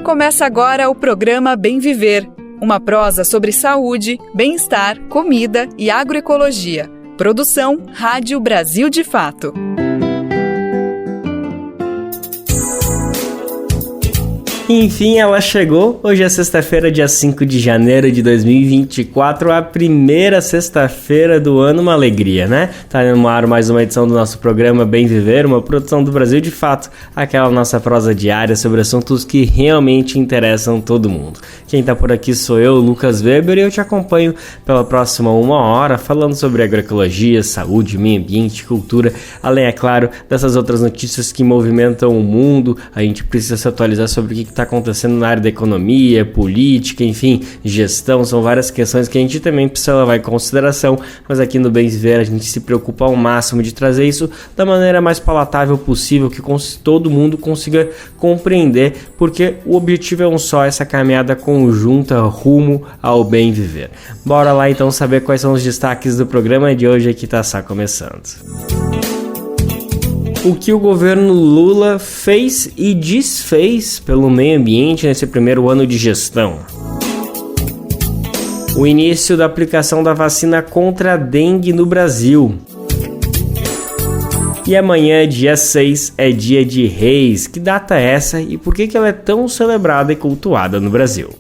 Começa agora o programa Bem Viver, uma prosa sobre saúde, bem-estar, comida e agroecologia. Produção Rádio Brasil de Fato. Enfim, ela chegou. Hoje é sexta-feira, dia 5 de janeiro de 2024, a primeira sexta-feira do ano, uma alegria, né? Tá no ar mais uma edição do nosso programa Bem Viver, uma produção do Brasil de Fato, aquela nossa prosa diária sobre assuntos que realmente interessam todo mundo. Quem tá por aqui sou eu, Lucas Weber, e eu te acompanho pela próxima 1 hora, falando sobre agroecologia, saúde, meio ambiente, cultura, além, é claro, dessas outras notícias que movimentam o mundo. A gente precisa se atualizar sobre o que está acontecendo na área da economia, política, enfim, gestão. São várias questões que a gente também precisa levar em consideração, mas aqui no Bem Viver a gente se preocupa ao máximo de trazer isso da maneira mais palatável possível, que todo mundo consiga compreender, porque o objetivo é um só, essa caminhada conjunta rumo ao bem viver. Bora lá então saber quais são os destaques do programa de hoje que está só começando. O que o governo Lula fez e desfez pelo meio ambiente nesse primeiro ano de gestão. O início da aplicação da vacina contra a dengue no Brasil. E amanhã, dia 6, é dia de Reis. Que data é essa e por que ela é tão celebrada e cultuada no Brasil?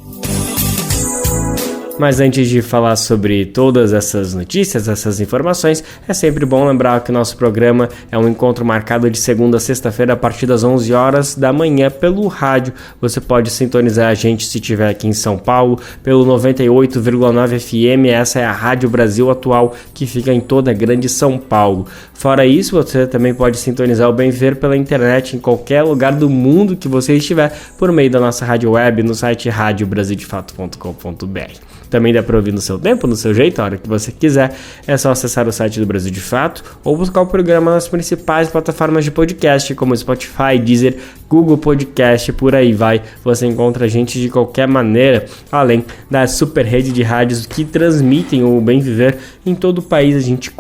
Mas antes de falar sobre todas essas notícias, essas informações, é sempre bom lembrar que o nosso programa é um encontro marcado de segunda a sexta-feira a partir das 11 horas da manhã pelo rádio. Você pode sintonizar a gente se estiver aqui em São Paulo pelo 98,9 FM, essa é a Rádio Brasil Atual, que fica em toda a grande São Paulo. Fora isso, você também pode sintonizar o Bem Viver pela internet em qualquer lugar do mundo que você estiver, por meio da nossa rádio web no site radiobrasildefato.com.br. Também dá para ouvir no seu tempo, no seu jeito, a hora que você quiser. É só acessar o site do Brasil de Fato ou buscar o programa nas principais plataformas de podcast, como Spotify, Deezer, Google Podcast, por aí vai. Você encontra a gente de qualquer maneira, além da super rede de rádios que transmitem o Bem Viver em todo o país. A gente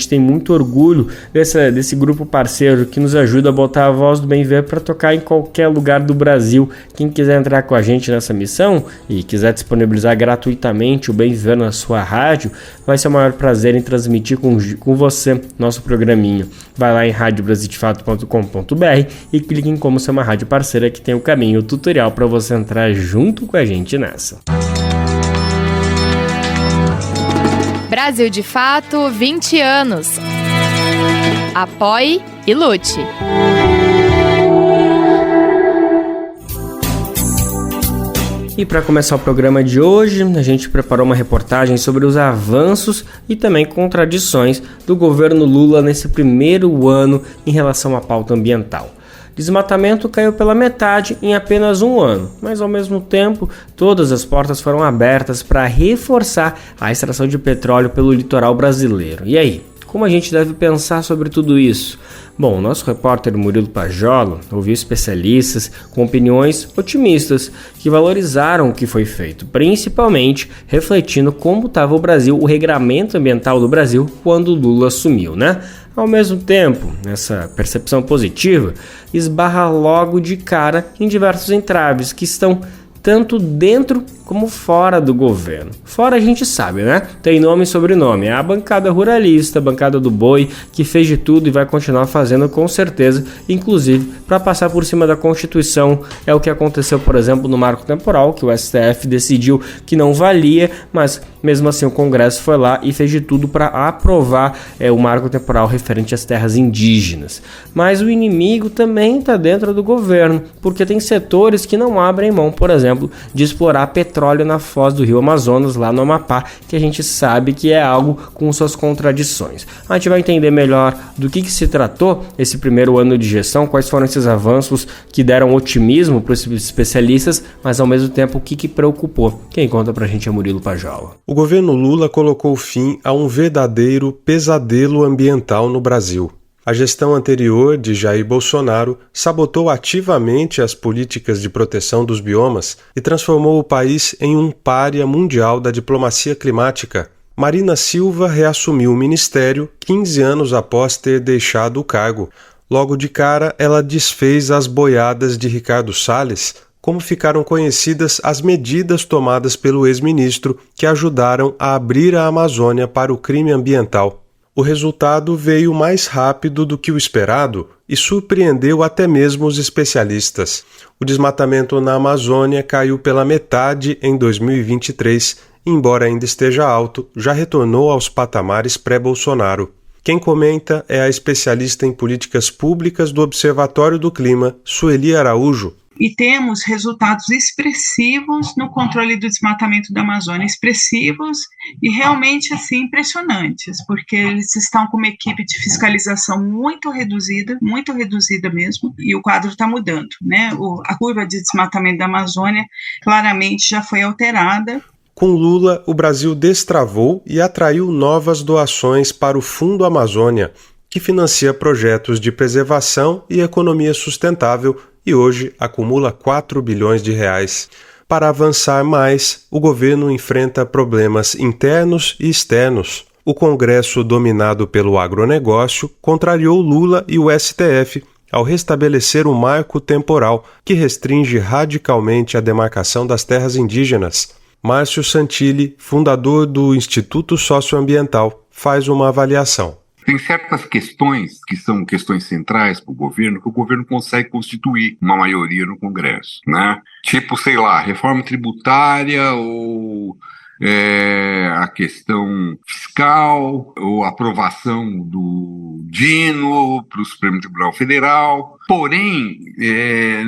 tem muito orgulho desse grupo parceiro que nos ajuda a botar a voz do Bem Viver para tocar em qualquer lugar do Brasil. Quem quiser entrar com a gente nessa missão e quiser disponibilizar gratuitamente o Bem Viver na sua rádio, vai ser o maior prazer em transmitir com você nosso programinho. Vai lá em radiobrasildefato.com.br e clique em como ser uma rádio parceira, que tem o caminho, o tutorial para você entrar junto com a gente nessa. Brasil de Fato, 20 anos. Apoie e lute. E para começar o programa de hoje, a gente preparou uma reportagem sobre os avanços e também contradições do governo Lula nesse primeiro ano em relação à pauta ambiental. Desmatamento caiu pela metade em apenas um ano, mas ao mesmo tempo todas as portas foram abertas para reforçar a extração de petróleo pelo litoral brasileiro. E aí, como a gente deve pensar sobre tudo isso? Bom, o nosso repórter Murilo Pajola ouviu especialistas com opiniões otimistas que valorizaram o que foi feito, principalmente refletindo como estava o Brasil, o regramento ambiental do Brasil quando Lula assumiu, né? Ao mesmo tempo, essa percepção positiva esbarra logo de cara em diversos entraves que estão tanto dentro como fora do governo. Fora a gente sabe, né? Tem nome e sobrenome. É a bancada ruralista, a bancada do boi, que fez de tudo e vai continuar fazendo com certeza, inclusive para passar por cima da Constituição. É o que aconteceu, por exemplo, no marco temporal, que o STF decidiu que não valia, mas mesmo assim o Congresso foi lá e fez de tudo para aprovar o marco temporal referente às terras indígenas. Mas o inimigo também está dentro do governo, porque tem setores que não abrem mão, por exemplo, de explorar petróleo na foz do rio Amazonas, lá no Amapá, que a gente sabe que é algo com suas contradições. A gente vai entender melhor do que se tratou esse primeiro ano de gestão, quais foram esses avanços que deram otimismo para os especialistas, mas ao mesmo tempo o que preocupou. Quem conta pra gente é Murilo Pajola. O governo Lula colocou fim a um verdadeiro pesadelo ambiental no Brasil. A gestão anterior de Jair Bolsonaro sabotou ativamente as políticas de proteção dos biomas e transformou o país em um pária mundial da diplomacia climática. Marina Silva reassumiu o ministério 15 anos após ter deixado o cargo. Logo de cara, ela desfez as boiadas de Ricardo Salles, como ficaram conhecidas as medidas tomadas pelo ex-ministro que ajudaram a abrir a Amazônia para o crime ambiental. O resultado veio mais rápido do que o esperado e surpreendeu até mesmo os especialistas. O desmatamento na Amazônia caiu pela metade em 2023, e, embora ainda esteja alto, já retornou aos patamares pré-Bolsonaro. Quem comenta é a especialista em políticas públicas do Observatório do Clima, Sueli Araújo. E temos resultados expressivos no controle do desmatamento da Amazônia, expressivos e realmente assim impressionantes, porque eles estão com uma equipe de fiscalização muito reduzida mesmo, e o quadro está mudando, né? A curva de desmatamento da Amazônia claramente já foi alterada. Com Lula, o Brasil destravou e atraiu novas doações para o Fundo Amazônia, que financia projetos de preservação e economia sustentável e hoje acumula 4 bilhões de reais. Para avançar mais, o governo enfrenta problemas internos e externos. O Congresso, dominado pelo agronegócio, contrariou Lula e o STF ao restabelecer o marco temporal que restringe radicalmente a demarcação das terras indígenas. Márcio Santilli, fundador do Instituto Socioambiental, faz uma avaliação. Tem certas questões que são questões centrais para o governo que o governo consegue constituir uma maioria no Congresso, né? Tipo, sei lá, reforma tributária ou a questão fiscal ou aprovação do Dino para o Supremo Tribunal Federal. Porém,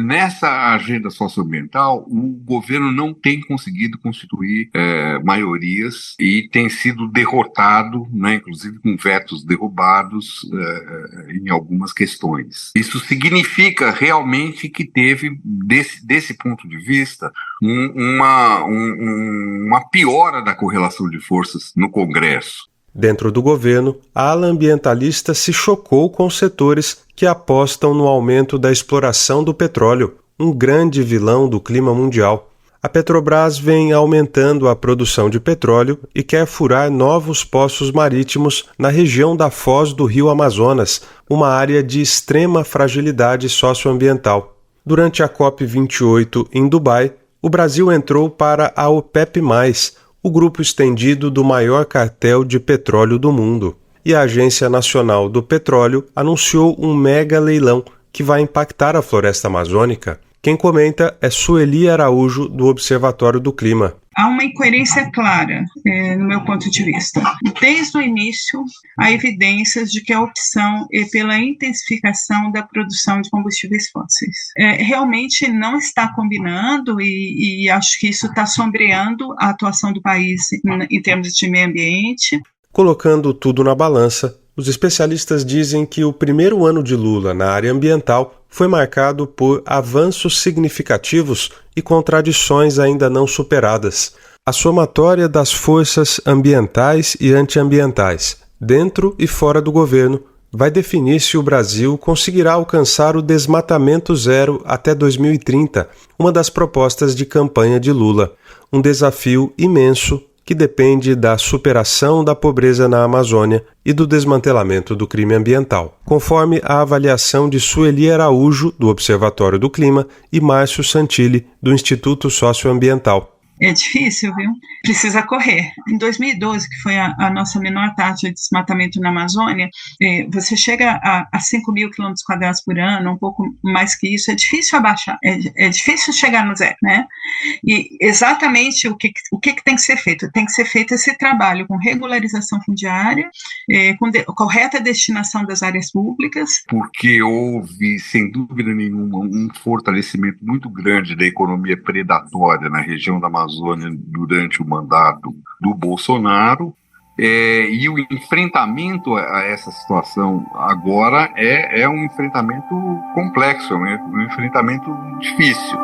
nessa agenda socioambiental, o governo não tem conseguido constituir maiorias e tem sido derrotado, né, inclusive com vetos derrubados em algumas questões. Isso significa realmente que teve, desse ponto de vista, uma piora da correlação de forças no Congresso. Dentro do governo, a ala ambientalista se chocou com setores que apostam no aumento da exploração do petróleo, um grande vilão do clima mundial. A Petrobras vem aumentando a produção de petróleo e quer furar novos poços marítimos na região da foz do Rio Amazonas, uma área de extrema fragilidade socioambiental. Durante a COP28 em Dubai, o Brasil entrou para a OPEP+, o grupo estendido do maior cartel de petróleo do mundo. E a Agência Nacional do Petróleo anunciou um mega leilão que vai impactar a floresta amazônica. Quem comenta é Sueli Araújo, do Observatório do Clima. Há uma incoerência clara, no meu ponto de vista. Desde o início, há evidências de que a opção é pela intensificação da produção de combustíveis fósseis. Realmente não está combinando e acho que isso está sombreando a atuação do país em termos de meio ambiente. Colocando tudo na balança, os especialistas dizem que o primeiro ano de Lula na área ambiental foi marcado por avanços significativos e contradições ainda não superadas. A somatória das forças ambientais e antiambientais, dentro e fora do governo, vai definir se o Brasil conseguirá alcançar o desmatamento zero até 2030, uma das propostas de campanha de Lula. Um desafio imenso que depende da superação da pobreza na Amazônia e do desmantelamento do crime ambiental, conforme a avaliação de Sueli Araújo, do Observatório do Clima, e Márcio Santilli, do Instituto Socioambiental. É difícil, viu? Precisa correr. Em 2012, que foi a nossa menor taxa de desmatamento na Amazônia, você chega a 5 mil quilômetros quadrados por ano, um pouco mais que isso, é difícil abaixar, é difícil chegar no zero, né? E exatamente o que tem que ser feito? Tem que ser feito esse trabalho com regularização fundiária, com correta destinação das áreas públicas. Porque houve, sem dúvida nenhuma, um fortalecimento muito grande da economia predatória na região da Amazônia durante o mandato do Bolsonaro, e o enfrentamento a essa situação agora é um enfrentamento complexo, um enfrentamento difícil.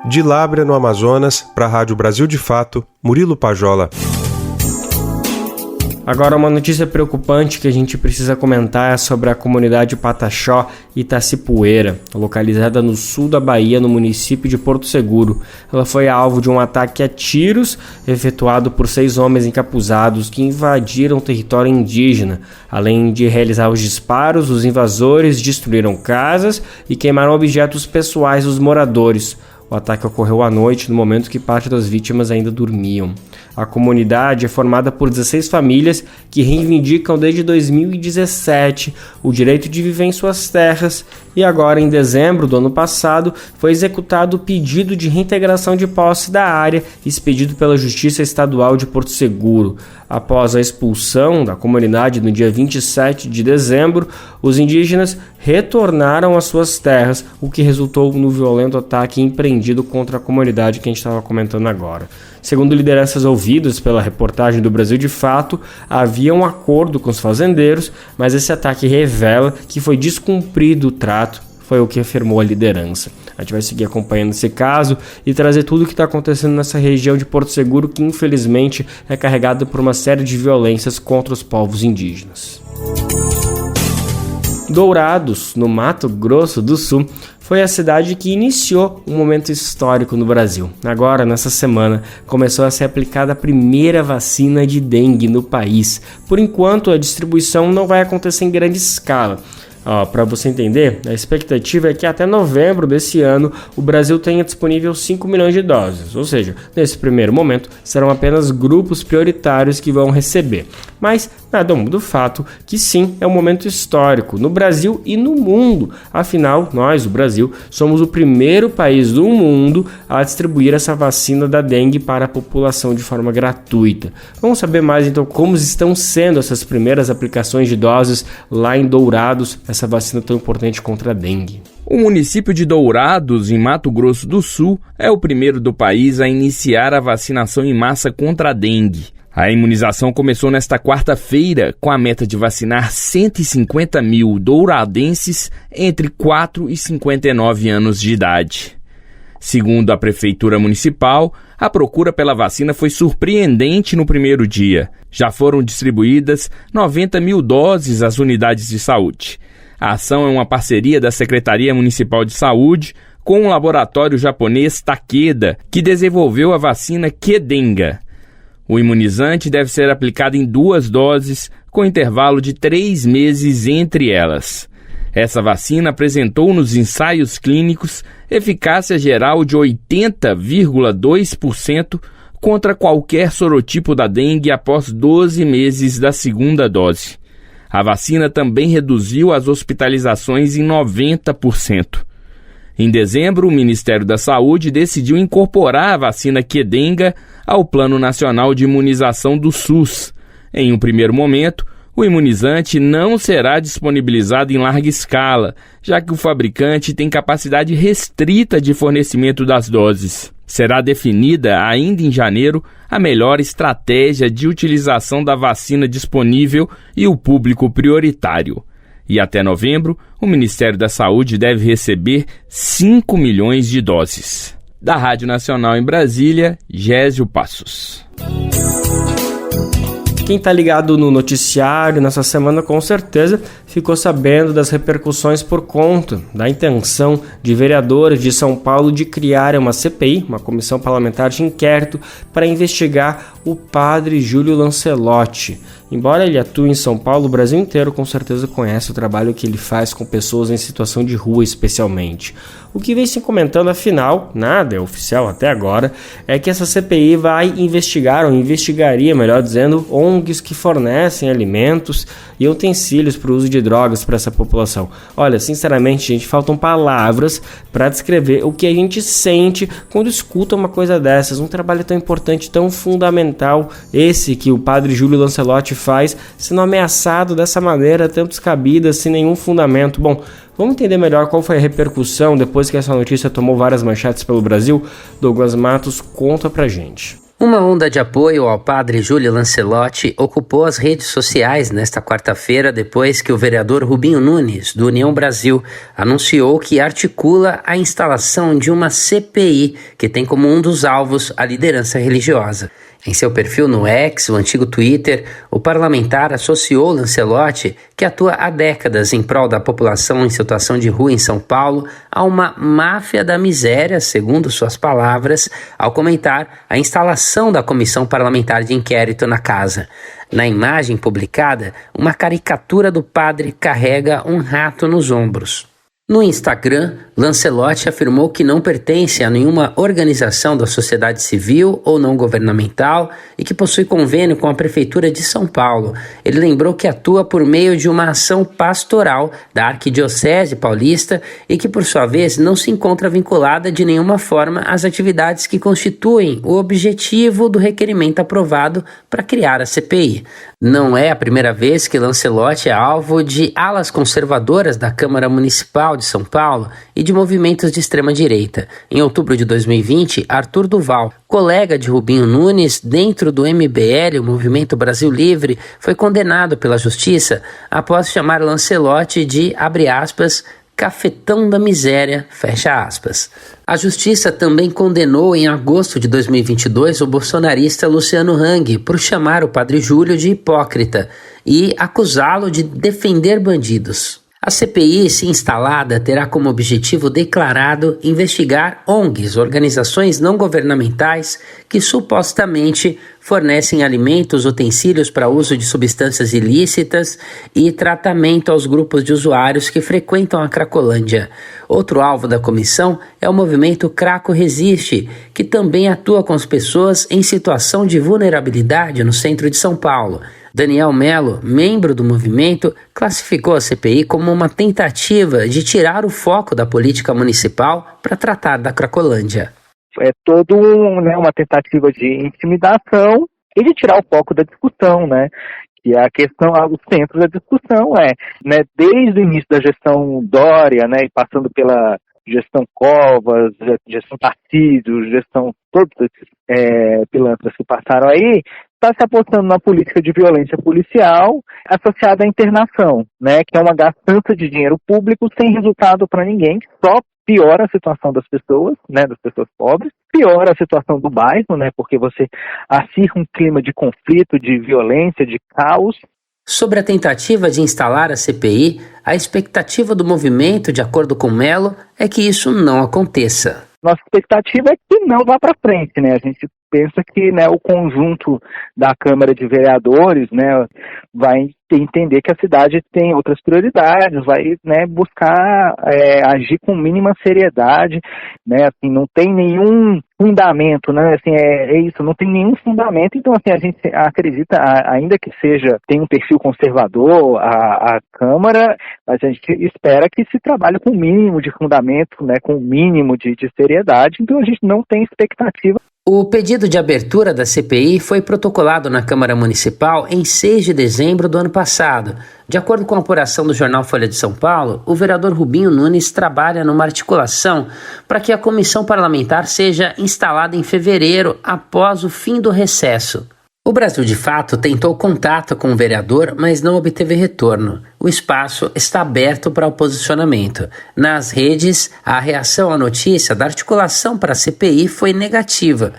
De Lábrea, no Amazonas, para a Rádio Brasil de Fato, Murilo Pajola. Agora, uma notícia preocupante que a gente precisa comentar é sobre a comunidade Pataxó Itacipueira, localizada no sul da Bahia, no município de Porto Seguro. Ela foi alvo de um ataque a tiros efetuado por 6 homens encapuzados que invadiram o território indígena. Além de realizar os disparos, os invasores destruíram casas e queimaram objetos pessoais dos moradores. O ataque ocorreu à noite, no momento que parte das vítimas ainda dormiam. A comunidade é formada por 16 famílias que reivindicam desde 2017 o direito de viver em suas terras e agora, em dezembro do ano passado, foi executado o pedido de reintegração de posse da área expedido pela Justiça Estadual de Porto Seguro. Após a expulsão da comunidade no dia 27 de dezembro, os indígenas retornaram às suas terras, o que resultou no violento ataque empreendido contra a comunidade que a gente estava comentando agora. Segundo lideranças ouvidas pela reportagem do Brasil de Fato, havia um acordo com os fazendeiros, mas esse ataque revela que foi descumprido o trato, foi o que afirmou a liderança. A gente vai seguir acompanhando esse caso e trazer tudo o que está acontecendo nessa região de Porto Seguro, que infelizmente é carregada por uma série de violências contra os povos indígenas. Dourados, no Mato Grosso do Sul, foi a cidade que iniciou um momento histórico no Brasil. Agora, nessa semana, começou a ser aplicada a primeira vacina de dengue no país. Por enquanto, a distribuição não vai acontecer em grande escala. Para você entender, a expectativa é que até novembro desse ano o Brasil tenha disponível 5 milhões de doses, ou seja, nesse primeiro momento serão apenas grupos prioritários que vão receber. Mas nada muda o fato que sim, é um momento histórico no Brasil e no mundo. Afinal, nós, o Brasil, somos o primeiro país do mundo a distribuir essa vacina da dengue para a população de forma gratuita. Vamos saber mais então como estão sendo essas primeiras aplicações de doses lá em Dourados, essa vacina tão importante contra a dengue. O município de Dourados, em Mato Grosso do Sul, é o primeiro do país a iniciar a vacinação em massa contra a dengue. A imunização começou nesta quarta-feira com a meta de vacinar 150 mil douradenses entre 4 e 59 anos de idade. Segundo a Prefeitura Municipal, a procura pela vacina foi surpreendente no primeiro dia. Já foram distribuídas 90 mil doses às unidades de saúde. A ação é uma parceria da Secretaria Municipal de Saúde com o laboratório japonês Takeda, que desenvolveu a vacina Qdenga. O imunizante deve ser aplicado em 2 doses, com intervalo de 3 meses entre elas. Essa vacina apresentou nos ensaios clínicos eficácia geral de 80,2% contra qualquer sorotipo da dengue após 12 meses da segunda dose. A vacina também reduziu as hospitalizações em 90%. Em dezembro, o Ministério da Saúde decidiu incorporar a vacina Qdenga ao Plano Nacional de Imunização do SUS. Em um primeiro momento, o imunizante não será disponibilizado em larga escala, já que o fabricante tem capacidade restrita de fornecimento das doses. Será definida, ainda em janeiro, a melhor estratégia de utilização da vacina disponível e o público prioritário. E até novembro, o Ministério da Saúde deve receber 5 milhões de doses. Da Rádio Nacional em Brasília, Gésio Passos. Quem está ligado no noticiário nessa semana com certeza ficou sabendo das repercussões por conta da intenção de vereadores de São Paulo de criar uma CPI, uma comissão parlamentar de inquérito, para investigar o padre Júlio Lancelotti. Embora ele atue em São Paulo, o Brasil inteiro com certeza conhece o trabalho que ele faz com pessoas em situação de rua especialmente. O que vem se comentando, afinal, nada é oficial até agora, é que essa CPI vai investigar, ou investigaria, melhor dizendo, ONGs que fornecem alimentos e utensílios para o uso de drogas para essa população. Olha, sinceramente, gente, faltam palavras para descrever o que a gente sente quando escuta uma coisa dessas. Um trabalho tão importante, tão fundamental, esse que o padre Júlio Lancelotti faz, sendo ameaçado dessa maneira, tão descabida, sem nenhum fundamento. Bom, vamos entender melhor qual foi a repercussão depois que essa notícia tomou várias manchetes pelo Brasil? Douglas Matos conta pra gente. Uma onda de apoio ao padre Júlio Lancelotti ocupou as redes sociais nesta quarta-feira depois que o vereador Rubinho Nunes, do União Brasil, anunciou que articula a instalação de uma CPI que tem como um dos alvos a liderança religiosa. Em seu perfil no X, o antigo Twitter, o parlamentar associou Lancelotti, que atua há décadas em prol da população em situação de rua em São Paulo, a uma máfia da miséria, segundo suas palavras, ao comentar a instalação da comissão parlamentar de inquérito na casa. Na imagem publicada, uma caricatura do padre carrega um rato nos ombros. No Instagram, Lancelotti afirmou que não pertence a nenhuma organização da sociedade civil ou não governamental e que possui convênio com a Prefeitura de São Paulo. Ele lembrou que atua por meio de uma ação pastoral da Arquidiocese Paulista e que, por sua vez, não se encontra vinculada de nenhuma forma às atividades que constituem o objetivo do requerimento aprovado para criar a CPI. Não é a primeira vez que Lancelotti é alvo de alas conservadoras da Câmara Municipal de São Paulo e de movimentos de extrema-direita. Em outubro de 2020, Arthur Duval, colega de Rubinho Nunes dentro do MBL, o Movimento Brasil Livre, foi condenado pela Justiça após chamar Lancelotti de, abre aspas, cafetão da miséria, fecha aspas. A Justiça também condenou em agosto de 2022 o bolsonarista Luciano Hang por chamar o Padre Júlio de hipócrita e acusá-lo de defender bandidos. A CPI, se instalada, terá como objetivo declarado investigar ONGs, organizações não governamentais, que supostamente fornecem alimentos, utensílios para uso de substâncias ilícitas e tratamento aos grupos de usuários que frequentam a Cracolândia. Outro alvo da comissão é o movimento Craco Resiste, que também atua com as pessoas em situação de vulnerabilidade no centro de São Paulo. Daniel Mello, membro do movimento, classificou a CPI como uma tentativa de tirar o foco da política municipal para tratar da Cracolândia. É todo uma tentativa de intimidação e de tirar o foco da discussão, né? Que a questão, o centro da discussão desde o início da gestão Dória, e passando pela gestão Covas, gestão Tarcísio, gestão todos esses pilantras que passaram aí, está se apostando na política de violência policial associada à internação, que é uma gastança de dinheiro público sem resultado para ninguém, que só piora a situação das pessoas pobres, piora a situação do bairro, porque você acirra um clima de conflito, de violência, de caos. Sobre a tentativa de instalar a CPI, a expectativa do movimento, de acordo com Mello, é que isso não aconteça. Nossa expectativa é que não vá para frente, A gente pensa que o conjunto da Câmara de Vereadores vai entender que a cidade tem outras prioridades, vai buscar agir com mínima seriedade, não tem nenhum fundamento, é isso, não tem nenhum fundamento, então a gente acredita, ainda que tem um perfil conservador a Câmara, mas a gente espera que se trabalhe com o mínimo de fundamento, com o mínimo de seriedade, então a gente não tem expectativa. O pedido de abertura da CPI foi protocolado na Câmara Municipal em 6 de dezembro do ano passado. De acordo com a apuração do jornal Folha de São Paulo, o vereador Rubinho Nunes trabalha numa articulação para que a comissão parlamentar seja instalada em fevereiro, após o fim do recesso. O Brasil de Fato tentou contato com o vereador, mas não obteve retorno. O espaço está aberto para o posicionamento. Nas redes, a reação à notícia da articulação para a CPI foi negativa.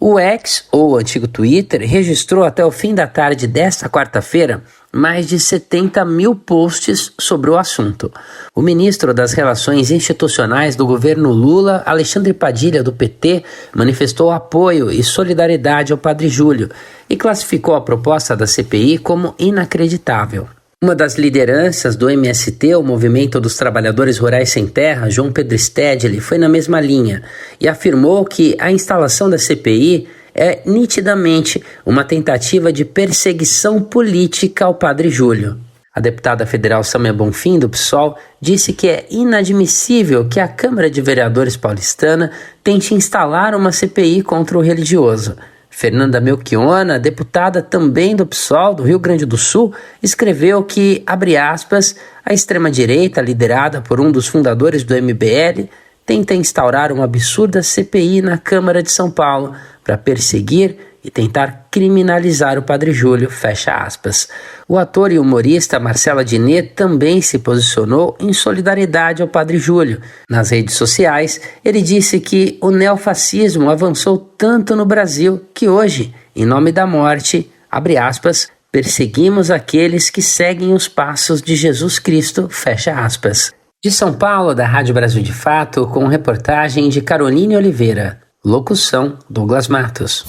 O X, ou antigo Twitter, registrou até o fim da tarde desta quarta-feira mais de 70 mil posts sobre o assunto. O ministro das Relações Institucionais do governo Lula, Alexandre Padilha, do PT, manifestou apoio e solidariedade ao Padre Júlio e classificou a proposta da CPI como inacreditável. Uma das lideranças do MST, o Movimento dos Trabalhadores Rurais Sem Terra, João Pedro Stedley, foi na mesma linha e afirmou que a instalação da CPI é nitidamente uma tentativa de perseguição política ao Padre Júlio. A deputada federal Sâmia Bonfim, do PSOL, disse que é inadmissível que a Câmara de Vereadores paulistana tente instalar uma CPI contra o religioso. Fernanda Melchiona, deputada também do PSOL do Rio Grande do Sul, escreveu que, abre aspas, a extrema-direita, liderada por um dos fundadores do MBL, tenta instaurar uma absurda CPI na Câmara de São Paulo para perseguir e tentar criminalizar o Padre Júlio, fecha aspas. O ator e humorista Marcelo Adnet também se posicionou em solidariedade ao Padre Júlio. Nas redes sociais, ele disse que o neofascismo avançou tanto no Brasil que hoje, em nome da morte, abre aspas, perseguimos aqueles que seguem os passos de Jesus Cristo, fecha aspas. De São Paulo, da Rádio Brasil de Fato, com reportagem de Caroline Oliveira. Locução, Douglas Matos.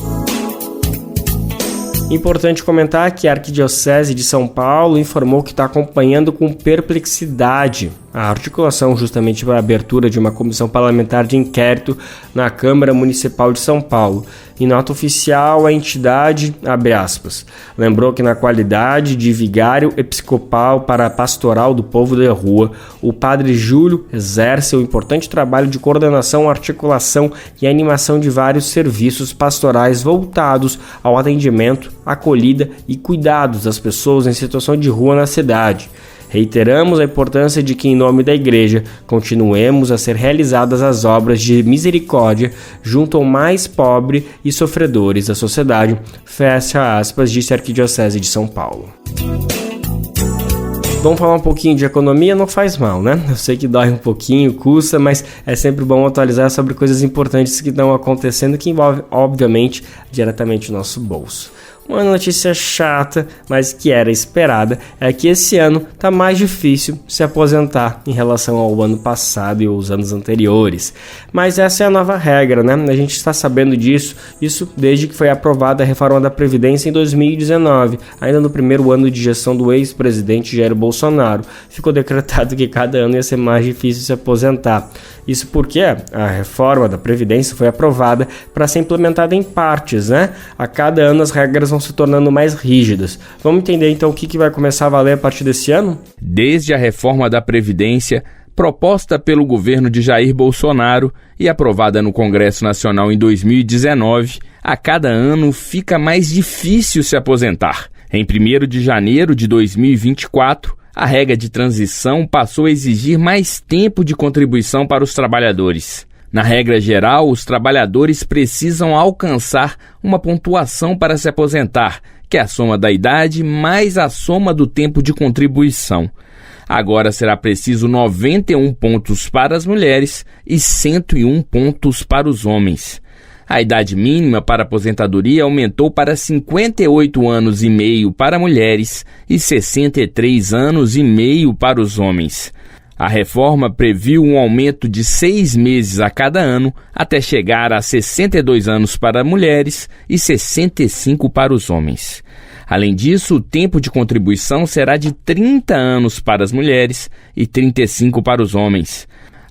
Importante comentar que a Arquidiocese de São Paulo informou que está acompanhando com perplexidade a articulação justamente para a abertura de uma comissão parlamentar de inquérito na Câmara Municipal de São Paulo. Em nota oficial, a entidade, abre aspas, lembrou que na qualidade de vigário episcopal para a pastoral do povo da rua, o Padre Júlio exerce um importante trabalho de coordenação, articulação e animação de vários serviços pastorais voltados ao atendimento, acolhida e cuidados das pessoas em situação de rua na cidade. Reiteramos a importância de que, em nome da Igreja, continuemos a ser realizadas as obras de misericórdia junto ao mais pobre e sofredores da sociedade, fecha aspas, disse a Arquidiocese de São Paulo. Vamos falar um pouquinho de economia, não faz mal, né? Eu sei que dói um pouquinho, custa, mas é sempre bom atualizar sobre coisas importantes que estão acontecendo, que envolvem, obviamente, diretamente o nosso bolso. Uma notícia chata, mas que era esperada, é que esse ano está mais difícil se aposentar em relação ao ano passado e aos anos anteriores. Mas essa é a nova regra, né? A gente está sabendo disso, isso desde que foi aprovada a reforma da Previdência em 2019, ainda no primeiro ano de gestão do ex-presidente Jair Bolsonaro. Ficou decretado que cada ano ia ser mais difícil se aposentar. Isso porque a reforma da Previdência foi aprovada para ser implementada em partes, né? A cada ano as regras vão se tornando mais rígidas. Vamos entender então o que vai começar a valer a partir desse ano? Desde a reforma da Previdência, proposta pelo governo de Jair Bolsonaro e aprovada no Congresso Nacional em 2019, a cada ano fica mais difícil se aposentar. Em 1º de janeiro de 2024, a regra de transição passou a exigir mais tempo de contribuição para os trabalhadores. Na regra geral, os trabalhadores precisam alcançar uma pontuação para se aposentar, que é a soma da idade mais a soma do tempo de contribuição. Agora será preciso 91 pontos para as mulheres e 101 pontos para os homens. A idade mínima para aposentadoria aumentou para 58 anos e meio para mulheres e 63 anos e meio para os homens. A reforma previu um aumento de 6 meses a cada ano, até chegar a 62 anos para mulheres e 65 para os homens. Além disso, o tempo de contribuição será de 30 anos para as mulheres e 35 para os homens.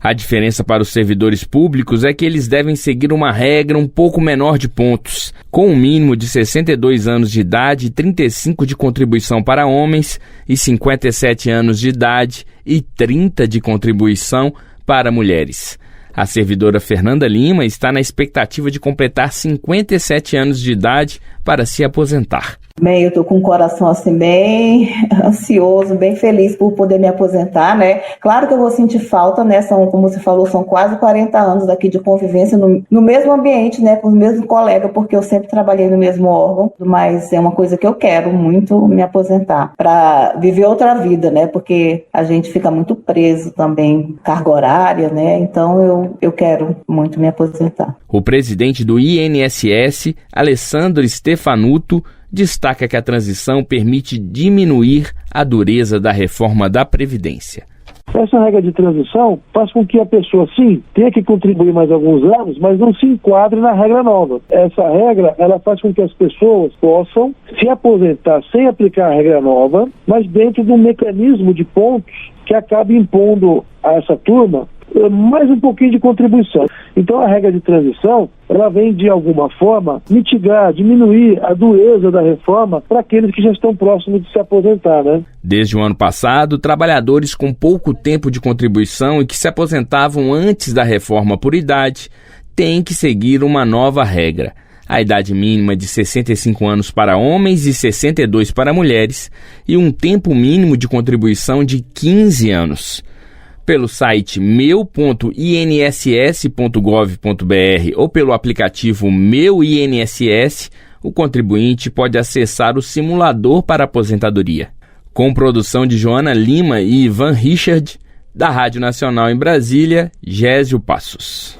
A diferença para os servidores públicos é que eles devem seguir uma regra um pouco menor de pontos, com um mínimo de 62 anos de idade e 35 de contribuição para homens e 57 anos de idade e 30 de contribuição para mulheres. A servidora Fernanda Lima está na expectativa de completar 57 anos de idade para se aposentar. Bem, eu estou com o coração assim bem ansioso, bem feliz por poder me aposentar, né? Claro que eu vou sentir falta, né? Como você falou, são quase 40 anos aqui de convivência no mesmo ambiente, né? Com os mesmos colegas, porque eu sempre trabalhei no mesmo órgão, mas é uma coisa que eu quero muito me aposentar, para viver outra vida, né? Porque a gente fica muito preso também, carga horária, né? Então eu quero muito me aposentar. O presidente do INSS, Alessandro Stefanuto, destaca que a transição permite diminuir a dureza da reforma da Previdência. Essa regra de transição faz com que a pessoa, sim, tenha que contribuir mais alguns anos, mas não se enquadre na regra nova. Essa regra, ela faz com que as pessoas possam se aposentar sem aplicar a regra nova, mas dentro de um mecanismo de pontos que acaba impondo a essa turma mais um pouquinho de contribuição. Então a regra de transição, ela vem de alguma forma mitigar, diminuir a dureza da reforma para aqueles que já estão próximos de se aposentar, né? Desde o ano passado, trabalhadores com pouco tempo de contribuição e que se aposentavam antes da reforma por idade têm que seguir uma nova regra. A idade mínima de 65 anos para homens e 62 para mulheres e um tempo mínimo de contribuição de 15 anos. Pelo site meu.inss.gov.br ou pelo aplicativo Meu INSS, o contribuinte pode acessar o simulador para aposentadoria. Com produção de Joana Lima e Ivan Richard, da Rádio Nacional em Brasília, Gésio Passos.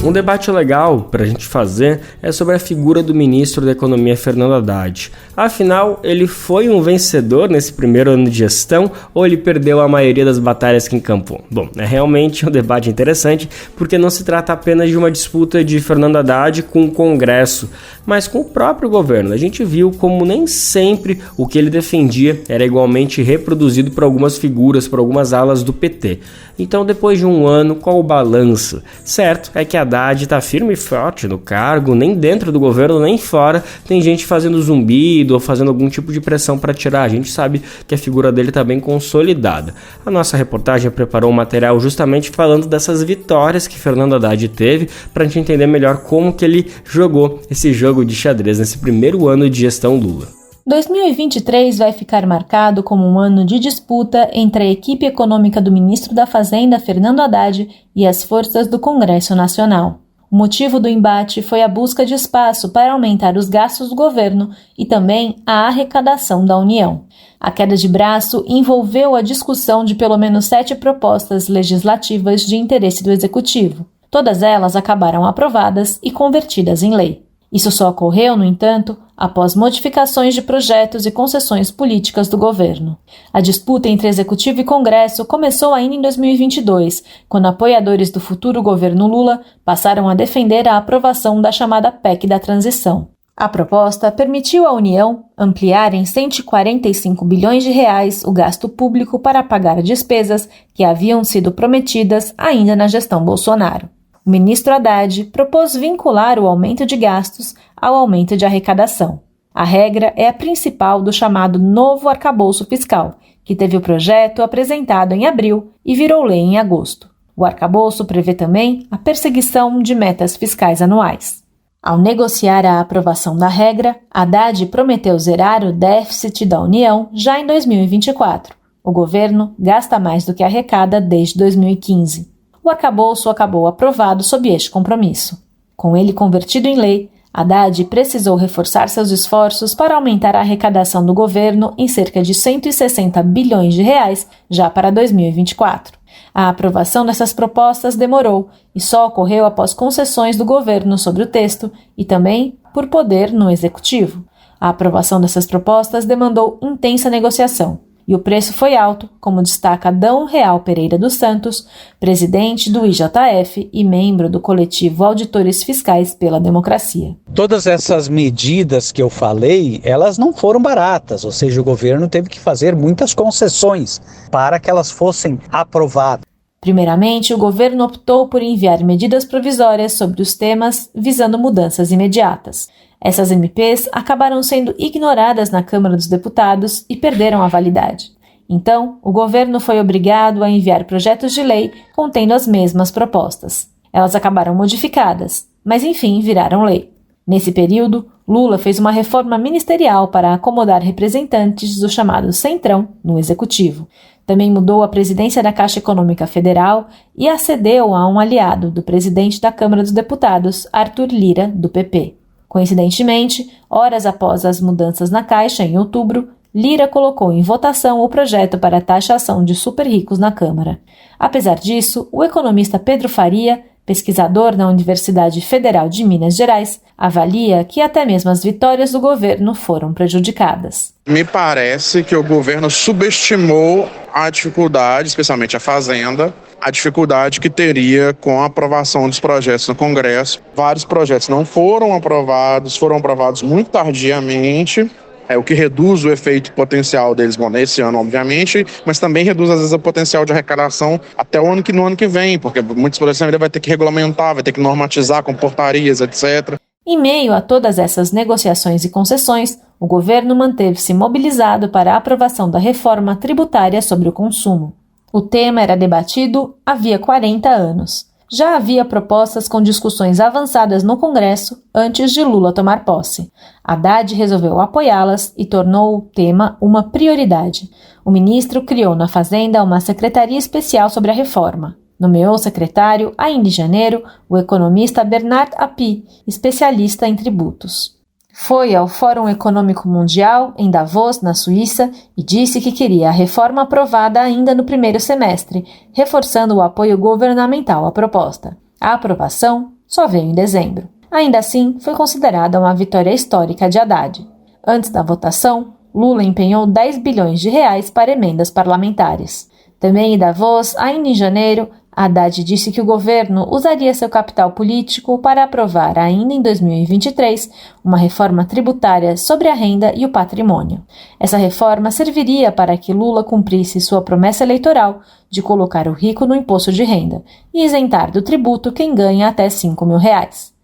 Um debate legal para a gente fazer é sobre a figura do ministro da Economia, Fernando Haddad. Afinal, ele foi um vencedor nesse primeiro ano de gestão ou ele perdeu a maioria das batalhas que encampou? Bom, é realmente um debate interessante porque não se trata apenas de uma disputa de Fernando Haddad com o Congresso, mas com o próprio governo. A gente viu como nem sempre o que ele defendia era igualmente reproduzido por algumas figuras, por algumas alas do PT. Então, depois de um ano, qual o balanço? Certo é que Haddad está firme e forte no cargo, nem dentro do governo, nem fora. Tem gente fazendo zumbido ou fazendo algum tipo de pressão para tirar. A gente sabe que a figura dele está bem consolidada. A nossa reportagem preparou um material justamente falando dessas vitórias que Fernando Haddad teve, para a gente entender melhor como que ele jogou esse jogo de xadrez nesse primeiro ano de gestão Lula. 2023 vai ficar marcado como um ano de disputa entre a equipe econômica do ministro da Fazenda, Fernando Haddad, e as forças do Congresso Nacional. O motivo do embate foi a busca de espaço para aumentar os gastos do governo e também a arrecadação da União. A queda de braço envolveu a discussão de pelo menos 7 propostas legislativas de interesse do Executivo. Todas elas acabaram aprovadas e convertidas em lei. Isso só ocorreu, no entanto, após modificações de projetos e concessões políticas do governo. A disputa entre Executivo e Congresso começou ainda em 2022, quando apoiadores do futuro governo Lula passaram a defender a aprovação da chamada PEC da Transição. A proposta permitiu à União ampliar em 145 bilhões de reais o gasto público para pagar despesas que haviam sido prometidas ainda na gestão Bolsonaro. O ministro Haddad propôs vincular o aumento de gastos ao aumento de arrecadação. A regra é a principal do chamado novo arcabouço fiscal, que teve o projeto apresentado em abril e virou lei em agosto. O arcabouço prevê também a perseguição de metas fiscais anuais. Ao negociar a aprovação da regra, Haddad prometeu zerar o déficit da União já em 2024. O governo gasta mais do que arrecada desde 2015. O arcabouço acabou aprovado sob este compromisso. Com ele convertido em lei, Haddad precisou reforçar seus esforços para aumentar a arrecadação do governo em cerca de 160 bilhões de reais já para 2024. A aprovação dessas propostas demorou e só ocorreu após concessões do governo sobre o texto e também por poder no executivo. A aprovação dessas propostas demandou intensa negociação. E o preço foi alto, como destaca Adão Real Pereira dos Santos, presidente do IJF e membro do coletivo Auditores Fiscais pela Democracia. Todas essas medidas que eu falei, elas não foram baratas, ou seja, o governo teve que fazer muitas concessões para que elas fossem aprovadas. Primeiramente, o governo optou por enviar medidas provisórias sobre os temas visando mudanças imediatas. Essas MPs acabaram sendo ignoradas na Câmara dos Deputados e perderam a validade. Então, o governo foi obrigado a enviar projetos de lei contendo as mesmas propostas. Elas acabaram modificadas, mas enfim viraram lei. Nesse período, Lula fez uma reforma ministerial para acomodar representantes do chamado Centrão no Executivo. Também mudou a presidência da Caixa Econômica Federal e a cedeu a um aliado do presidente da Câmara dos Deputados, Arthur Lira, do PP. Coincidentemente, horas após as mudanças na Caixa, em outubro, Lira colocou em votação o projeto para a taxação de super-ricos na Câmara. Apesar disso, o economista Pedro Faria, pesquisador na Universidade Federal de Minas Gerais, avalia que até mesmo as vitórias do governo foram prejudicadas. Me parece que o governo subestimou a dificuldade, especialmente a Fazenda, a dificuldade que teria com a aprovação dos projetos no Congresso. Vários projetos não foram aprovados muito tardiamente, o que reduz o efeito potencial deles, nesse ano, obviamente, mas também reduz, às vezes, o potencial de arrecadação até no ano que vem, porque muitos projetos ainda vai ter que regulamentar, vai ter que normatizar com portarias, etc. Em meio a todas essas negociações e concessões, o governo manteve-se mobilizado para a aprovação da reforma tributária sobre o consumo. O tema era debatido havia 40 anos. Já havia propostas com discussões avançadas no Congresso antes de Lula tomar posse. Haddad resolveu apoiá-las e tornou o tema uma prioridade. O ministro criou na Fazenda uma secretaria especial sobre a reforma. Nomeou secretário, ainda em janeiro, o economista Bernard Api, especialista em tributos. Foi ao Fórum Econômico Mundial, em Davos, na Suíça, e disse que queria a reforma aprovada ainda no primeiro semestre, reforçando o apoio governamental à proposta. A aprovação só veio em dezembro. Ainda assim, foi considerada uma vitória histórica de Haddad. Antes da votação, Lula empenhou 10 bilhões de reais para emendas parlamentares. Também em Davos, ainda em janeiro, Haddad disse que o governo usaria seu capital político para aprovar, ainda em 2023, uma reforma tributária sobre a renda e o patrimônio. Essa reforma serviria para que Lula cumprisse sua promessa eleitoral de colocar o rico no imposto de renda e isentar do tributo quem ganha até R$5 mil.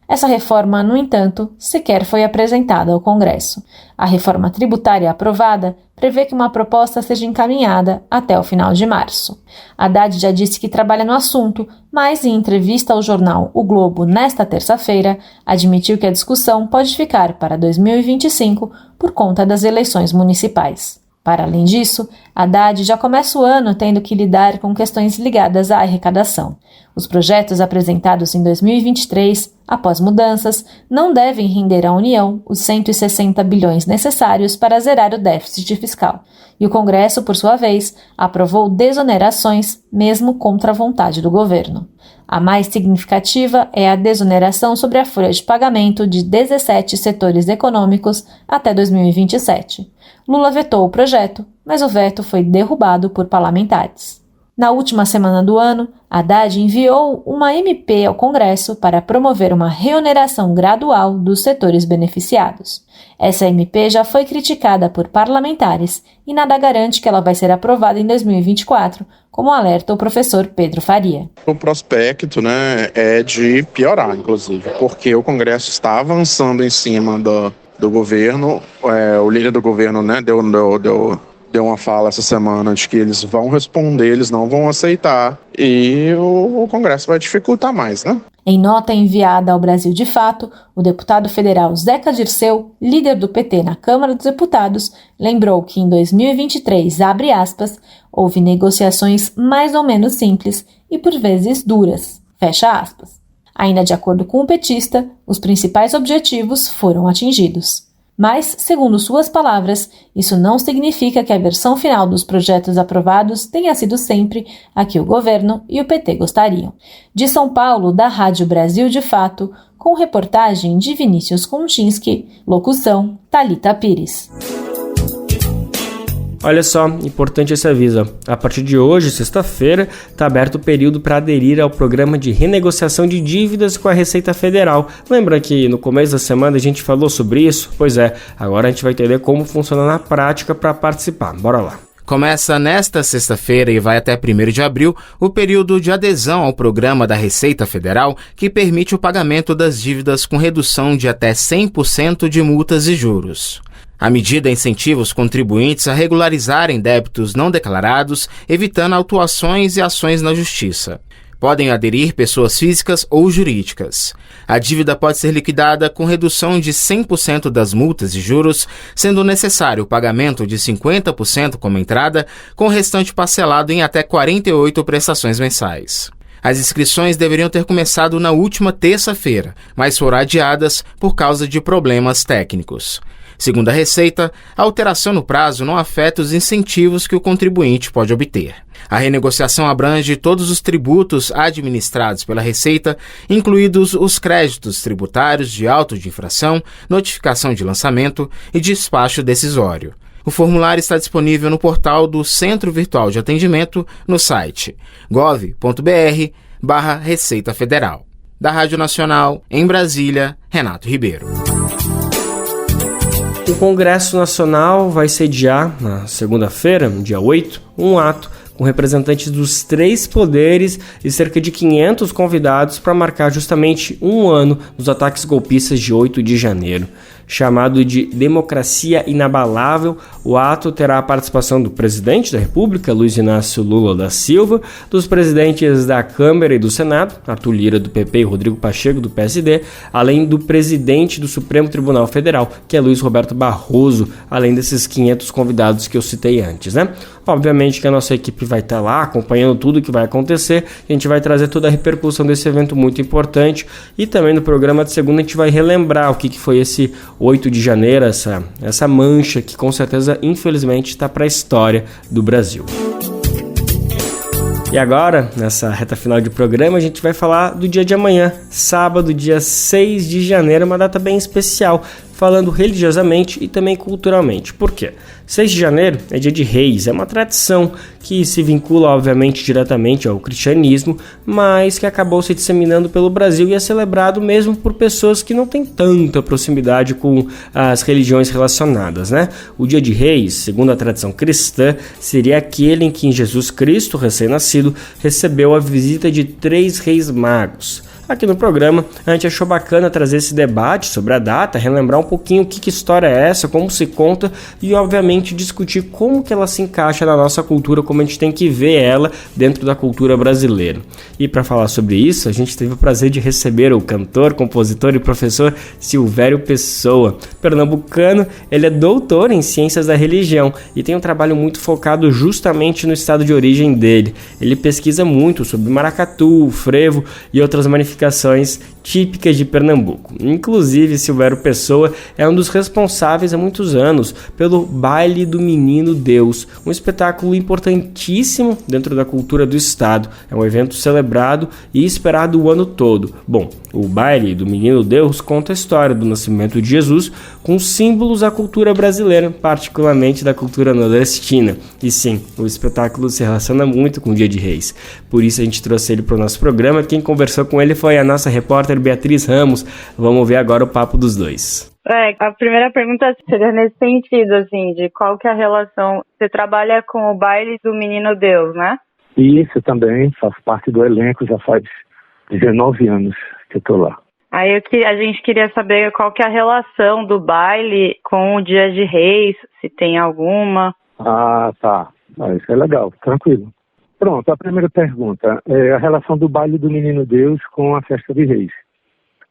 Essa reforma, no entanto, sequer foi apresentada ao Congresso. A reforma tributária aprovada prevê que uma proposta seja encaminhada até o final de março. Haddad já disse que trabalha no assunto, mas em entrevista ao jornal O Globo nesta terça-feira, admitiu que a discussão pode ficar para 2025 por conta das eleições municipais. Para além disso, Haddad já começa o ano tendo que lidar com questões ligadas à arrecadação. Os projetos apresentados em 2023, após mudanças, não devem render à União os 160 bilhões necessários para zerar o déficit fiscal. E o Congresso, por sua vez, aprovou desonerações, mesmo contra a vontade do governo. A mais significativa é a desoneração sobre a folha de pagamento de 17 setores econômicos até 2027. Lula vetou o projeto, mas o veto foi derrubado por parlamentares. Na última semana do ano, Haddad enviou uma MP ao Congresso para promover uma reoneração gradual dos setores beneficiados. Essa MP já foi criticada por parlamentares e nada garante que ela vai ser aprovada em 2024, como alerta o professor Pedro Faria. O prospecto, é de piorar, inclusive, porque o Congresso está avançando em cima do governo. O líder do governo, deu uma fala essa semana de que eles vão responder, eles não vão aceitar, e o Congresso vai dificultar mais, Em nota enviada ao Brasil de Fato, o deputado federal Zeca Dirceu, líder do PT na Câmara dos Deputados, lembrou que em 2023, abre aspas, houve negociações mais ou menos simples e por vezes duras, fecha aspas. Ainda de acordo com o petista, os principais objetivos foram atingidos. Mas, segundo suas palavras, isso não significa que a versão final dos projetos aprovados tenha sido sempre a que o governo e o PT gostariam. De São Paulo, da Rádio Brasil de Fato, com reportagem de Vinícius Kontinski, locução Thalita Pires. Olha só, importante esse aviso. A partir de hoje, sexta-feira, está aberto o período para aderir ao programa de renegociação de dívidas com a Receita Federal. Lembra que no começo da semana a gente falou sobre isso? Pois é, agora a gente vai entender como funciona na prática para participar. Bora lá. Começa nesta sexta-feira e vai até 1º de abril o período de adesão ao programa da Receita Federal que permite o pagamento das dívidas com redução de até 100% de multas e juros. A medida incentiva os contribuintes a regularizarem débitos não declarados, evitando autuações e ações na Justiça. Podem aderir pessoas físicas ou jurídicas. A dívida pode ser liquidada com redução de 100% das multas e juros, sendo necessário o pagamento de 50% como entrada, com o restante parcelado em até 48 prestações mensais. As inscrições deveriam ter começado na última terça-feira, mas foram adiadas por causa de problemas técnicos. Segundo a Receita, a alteração no prazo não afeta os incentivos que o contribuinte pode obter. A renegociação abrange todos os tributos administrados pela Receita, incluídos os créditos tributários de auto de infração, notificação de lançamento e despacho decisório. O formulário está disponível no portal do Centro Virtual de Atendimento no site gov.br/Receita Federal. Da Rádio Nacional, em Brasília, Renato Ribeiro. O Congresso Nacional vai sediar, na segunda-feira, dia 8, um ato com representantes dos 3 poderes e cerca de 500 convidados para marcar justamente um ano dos ataques golpistas de 8 de janeiro. chamado de Democracia Inabalável. O ato terá a participação do presidente da República, Luiz Inácio Lula da Silva, dos presidentes da Câmara e do Senado, Arthur Lira do PP e Rodrigo Pacheco do PSD, além do presidente do Supremo Tribunal Federal, que é Luiz Roberto Barroso, além desses 500 convidados que eu citei antes, né? Obviamente que a nossa equipe vai estar lá acompanhando tudo que vai acontecer, a gente vai trazer toda a repercussão desse evento muito importante, e também no programa de segunda a gente vai relembrar o que foi esse 8 de janeiro, essa mancha que com certeza, infelizmente, está para a história do Brasil. E agora, nessa reta final de programa, a gente vai falar do dia de amanhã, sábado, dia 6 de janeiro, uma data bem especial, falando religiosamente e também culturalmente. Por quê? 6 de janeiro é dia de Reis, é uma tradição que se vincula, obviamente, diretamente ao cristianismo, mas que acabou se disseminando pelo Brasil e é celebrado mesmo por pessoas que não têm tanta proximidade com as religiões relacionadas, né? O dia de Reis, segundo a tradição cristã, seria aquele em que Jesus Cristo, recém-nascido, recebeu a visita de 3 reis magos. Aqui no programa, a gente achou bacana trazer esse debate sobre a data, relembrar um pouquinho que história é essa, como se conta e, obviamente, discutir como que ela se encaixa na nossa cultura, como a gente tem que ver ela dentro da cultura brasileira. E para falar sobre isso, a gente teve o prazer de receber o cantor, compositor e professor Silvério Pessoa. Pernambucano, ele é doutor em Ciências da Religião e tem um trabalho muito focado justamente no estado de origem dele. Ele pesquisa muito sobre maracatu, frevo e outras manifestações típicas de Pernambuco. Inclusive, Silvério Pessoa é um dos responsáveis há muitos anos pelo Baile do Menino Deus, um espetáculo importantíssimo dentro da cultura do estado. É um evento celebrado e esperado o ano todo. Bom, o Baile do Menino Deus conta a história do nascimento de Jesus com símbolos da cultura brasileira, particularmente da cultura nordestina. E sim, o espetáculo se relaciona muito com o Dia de Reis. Por isso a gente trouxe ele para o nosso programa. Quem conversou com ele foi a nossa repórter Beatriz Ramos. Vamos ver agora o papo dos dois. A primeira pergunta seria nesse sentido, assim, de qual que é a relação. Você trabalha com o Baile do Menino Deus, né? Isso também, faço parte do elenco, já faz 19 anos que eu tô lá. Aí a gente queria saber qual que é a relação do baile com o Dia de Reis, se tem alguma. Ah, tá. Isso é legal, tranquilo. Pronto, a primeira pergunta é a relação do Baile do Menino Deus com a Festa de Reis.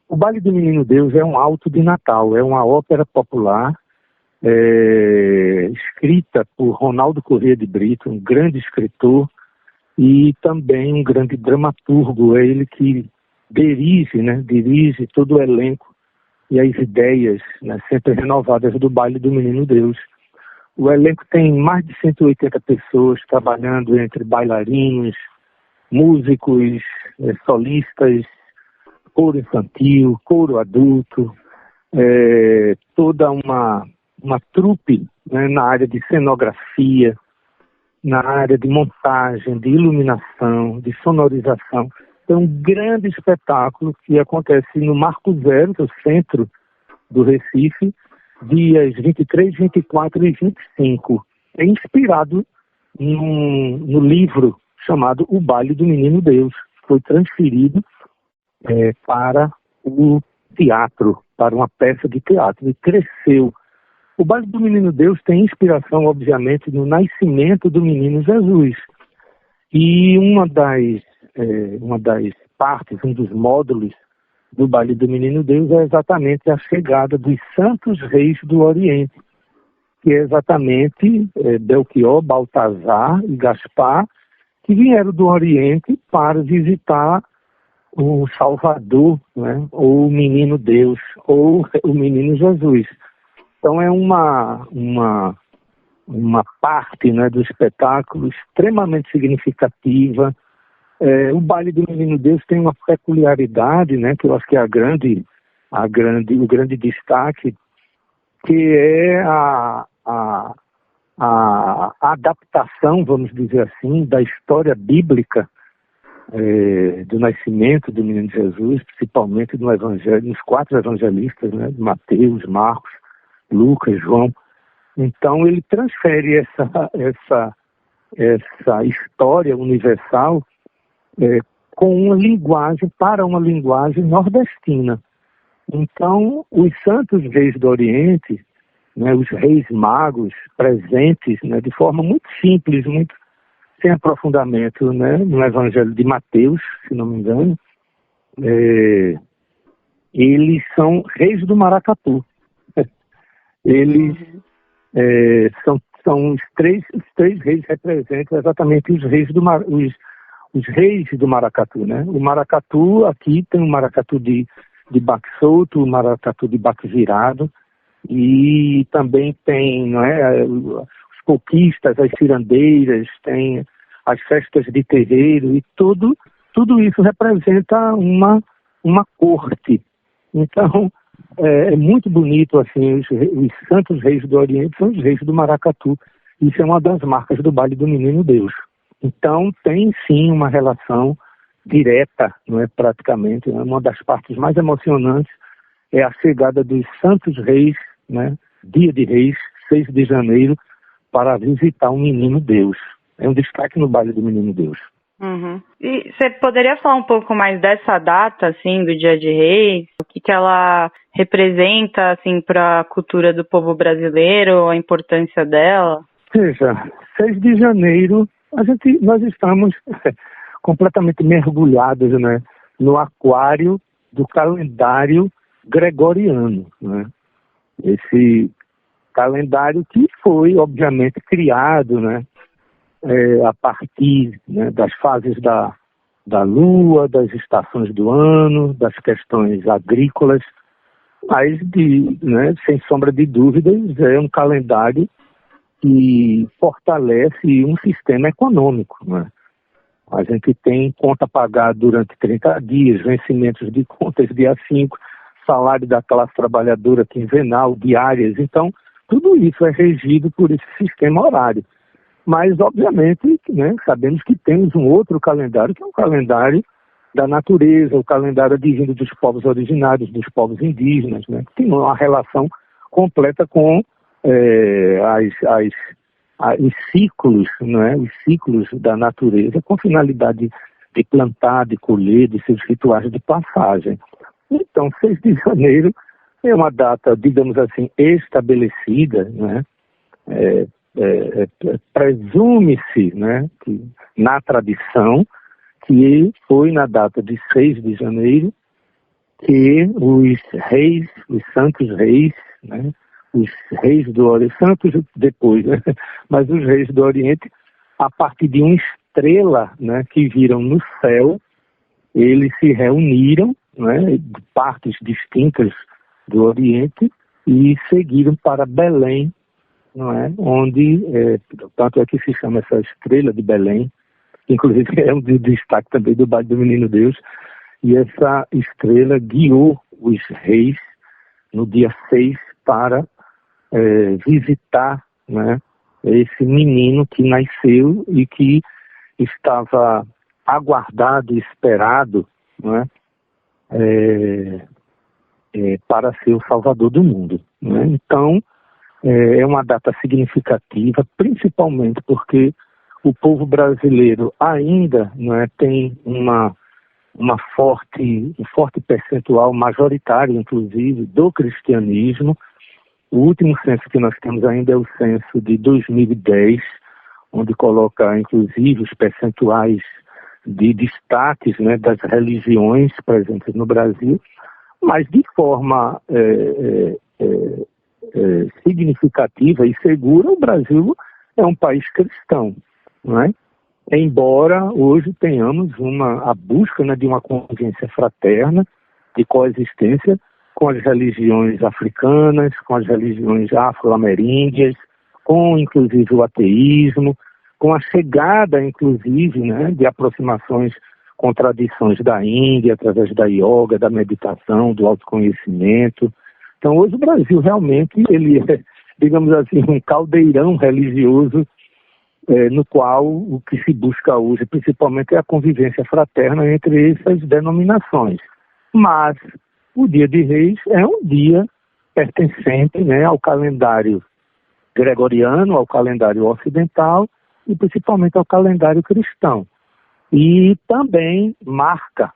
O Baile do Menino Deus é um auto de Natal, é uma ópera popular escrita por Ronaldo Corrêa de Brito, um grande escritor e também um grande dramaturgo. É ele que dirige todo o elenco e as ideias, né, sempre renovadas do Baile do Menino Deus. O elenco tem mais de 180 pessoas trabalhando entre bailarinos, músicos, solistas, coro infantil, coro adulto, toda uma trupe, né, na área de cenografia, na área de montagem, de iluminação, de sonorização. É um grande espetáculo que acontece no Marco Zero, que é o centro do Recife, dias 23, 24 e 25. É inspirado no livro chamado O Baile do Menino Deus. Foi transferido para o teatro, para uma peça de teatro, e cresceu. O Baile do Menino Deus tem inspiração, obviamente, no nascimento do menino Jesus. E uma das partes, um dos módulos do Baile do Menino Deus é exatamente a chegada dos santos reis do Oriente, que é exatamente Belchior, Baltazar e Gaspar, que vieram do Oriente para visitar o Salvador, né, ou o Menino Deus, ou o Menino Jesus. Então é uma parte, né, do espetáculo extremamente significativa. O Baile do Menino Deus tem uma peculiaridade, né, que eu acho que é o grande destaque, que é a adaptação, vamos dizer assim, da história bíblica do nascimento do menino Jesus, principalmente no evangelho, nos 4 evangelistas, né, Mateus, Marcos, Lucas, João. Então ele transfere essa história universal com uma linguagem nordestina. Então, os santos reis do Oriente, né, os reis magos presentes, né, de forma muito simples, muito sem aprofundamento, né, no Evangelho de Mateus, se não me engano, eles são reis do maracatu. Eles são os três reis representam exatamente os reis do maracatu, né? O maracatu, aqui tem o maracatu de baque solto, o maracatu de baque virado, e também tem, não é, os coquistas, as cirandeiras, tem as festas de terreiro, e tudo isso representa uma corte. Então, é muito bonito, assim, os santos reis do Oriente são os reis do maracatu. Isso é uma das marcas do baile do Menino Deus. Então, tem sim uma relação direta, não é, praticamente, né? Uma das partes mais emocionantes é a chegada dos santos reis, né, Dia de Reis, 6 de janeiro, para visitar o Menino Deus. É um destaque no baile do Menino Deus. Uhum. E você poderia falar um pouco mais dessa data, assim, do Dia de Reis? O que ela representa, assim, para a cultura do povo brasileiro, a importância dela? Veja, 6 de janeiro, nós estamos completamente mergulhados, né, no aquário do calendário gregoriano, né? Esse calendário que foi, obviamente, criado, né, a partir, né, das fases da lua, das estações do ano, das questões agrícolas, mas, né, sem sombra de dúvidas, é um calendário que fortalece um sistema econômico, né? A gente tem conta a pagar durante 30 dias, vencimentos de contas dia 5, salário da classe trabalhadora quinzenal, diárias. Então, tudo isso é regido por esse sistema horário. Mas, obviamente, né, sabemos que temos um outro calendário, que é um calendário da natureza, o calendário advindo dos povos originários, dos povos indígenas, né, que tem uma relação completa com os ciclos, né, os ciclos da natureza, com finalidade de plantar, de colher, de seus rituais de passagem. Então, 6 de janeiro é uma data, digamos assim, estabelecida, né? Presume-se, né, que, na tradição, que foi na data de 6 de janeiro que os reis, os santos reis, né, os reis do Oriente, santos depois, né, mas os reis do Oriente, a partir de uma estrela, né, que viram no céu, eles se reuniram, né, de partes distintas do Oriente e seguiram para Belém, não é? Onde, tanto é que se chama essa estrela de Belém, inclusive é um destaque também do baile do Menino Deus, e essa estrela guiou os reis no dia 6 para visitar, né, esse menino que nasceu e que estava aguardado e esperado, né, para ser o salvador do mundo, né? Então, é uma data significativa, principalmente porque o povo brasileiro ainda, não é, tem um forte percentual majoritário, inclusive, do cristianismo. O último censo que nós temos ainda é o censo de 2010, onde coloca, inclusive, os percentuais de destaques, né, das religiões presentes no Brasil, mas de forma significativa e segura, o Brasil é um país cristão, não é? Embora hoje tenhamos a busca, né, de uma convivência fraterna, de coexistência com as religiões africanas, com as religiões afro-ameríndias, com inclusive o ateísmo, com a chegada, inclusive, né, de aproximações com tradições da Índia, através da yoga, da meditação, do autoconhecimento. Então, hoje o Brasil realmente, ele é, digamos assim, um caldeirão religioso, no qual o que se busca hoje, principalmente, é a convivência fraterna entre essas denominações. Mas o Dia de Reis é um dia pertencente, né, ao calendário gregoriano, ao calendário ocidental e principalmente ao calendário cristão. E também marca,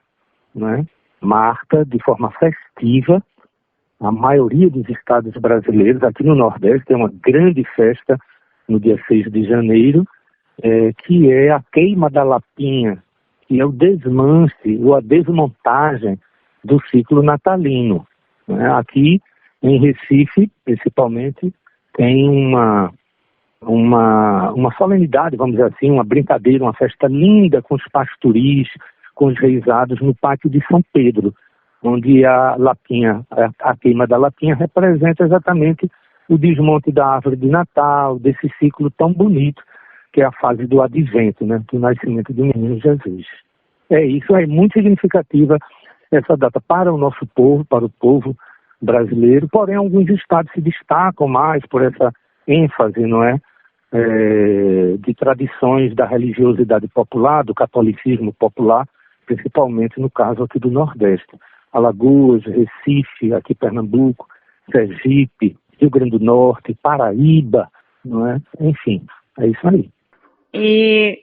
né, marca de forma festiva a maioria dos estados brasileiros. Aqui no Nordeste tem uma grande festa no dia 6 de janeiro, que é a queima da lapinha, que é o desmanche ou a desmontagem do ciclo natalino. Né? Aqui em Recife, principalmente, tem uma solenidade, vamos dizer assim, uma brincadeira, uma festa linda com os pastoris, com os reisados no pátio de São Pedro, onde a lapinha, a queima da lapinha representa exatamente o desmonte da árvore de Natal, desse ciclo tão bonito, que é a fase do advento, né, do nascimento do menino Jesus. Isso é muito significativa, essa data para o nosso povo, para o povo brasileiro, porém alguns estados se destacam mais por essa ênfase, não é, de tradições da religiosidade popular, do catolicismo popular, principalmente no caso aqui do Nordeste. Alagoas, Recife, aqui Pernambuco, Sergipe, Rio Grande do Norte, Paraíba, não é? Enfim, é isso aí. E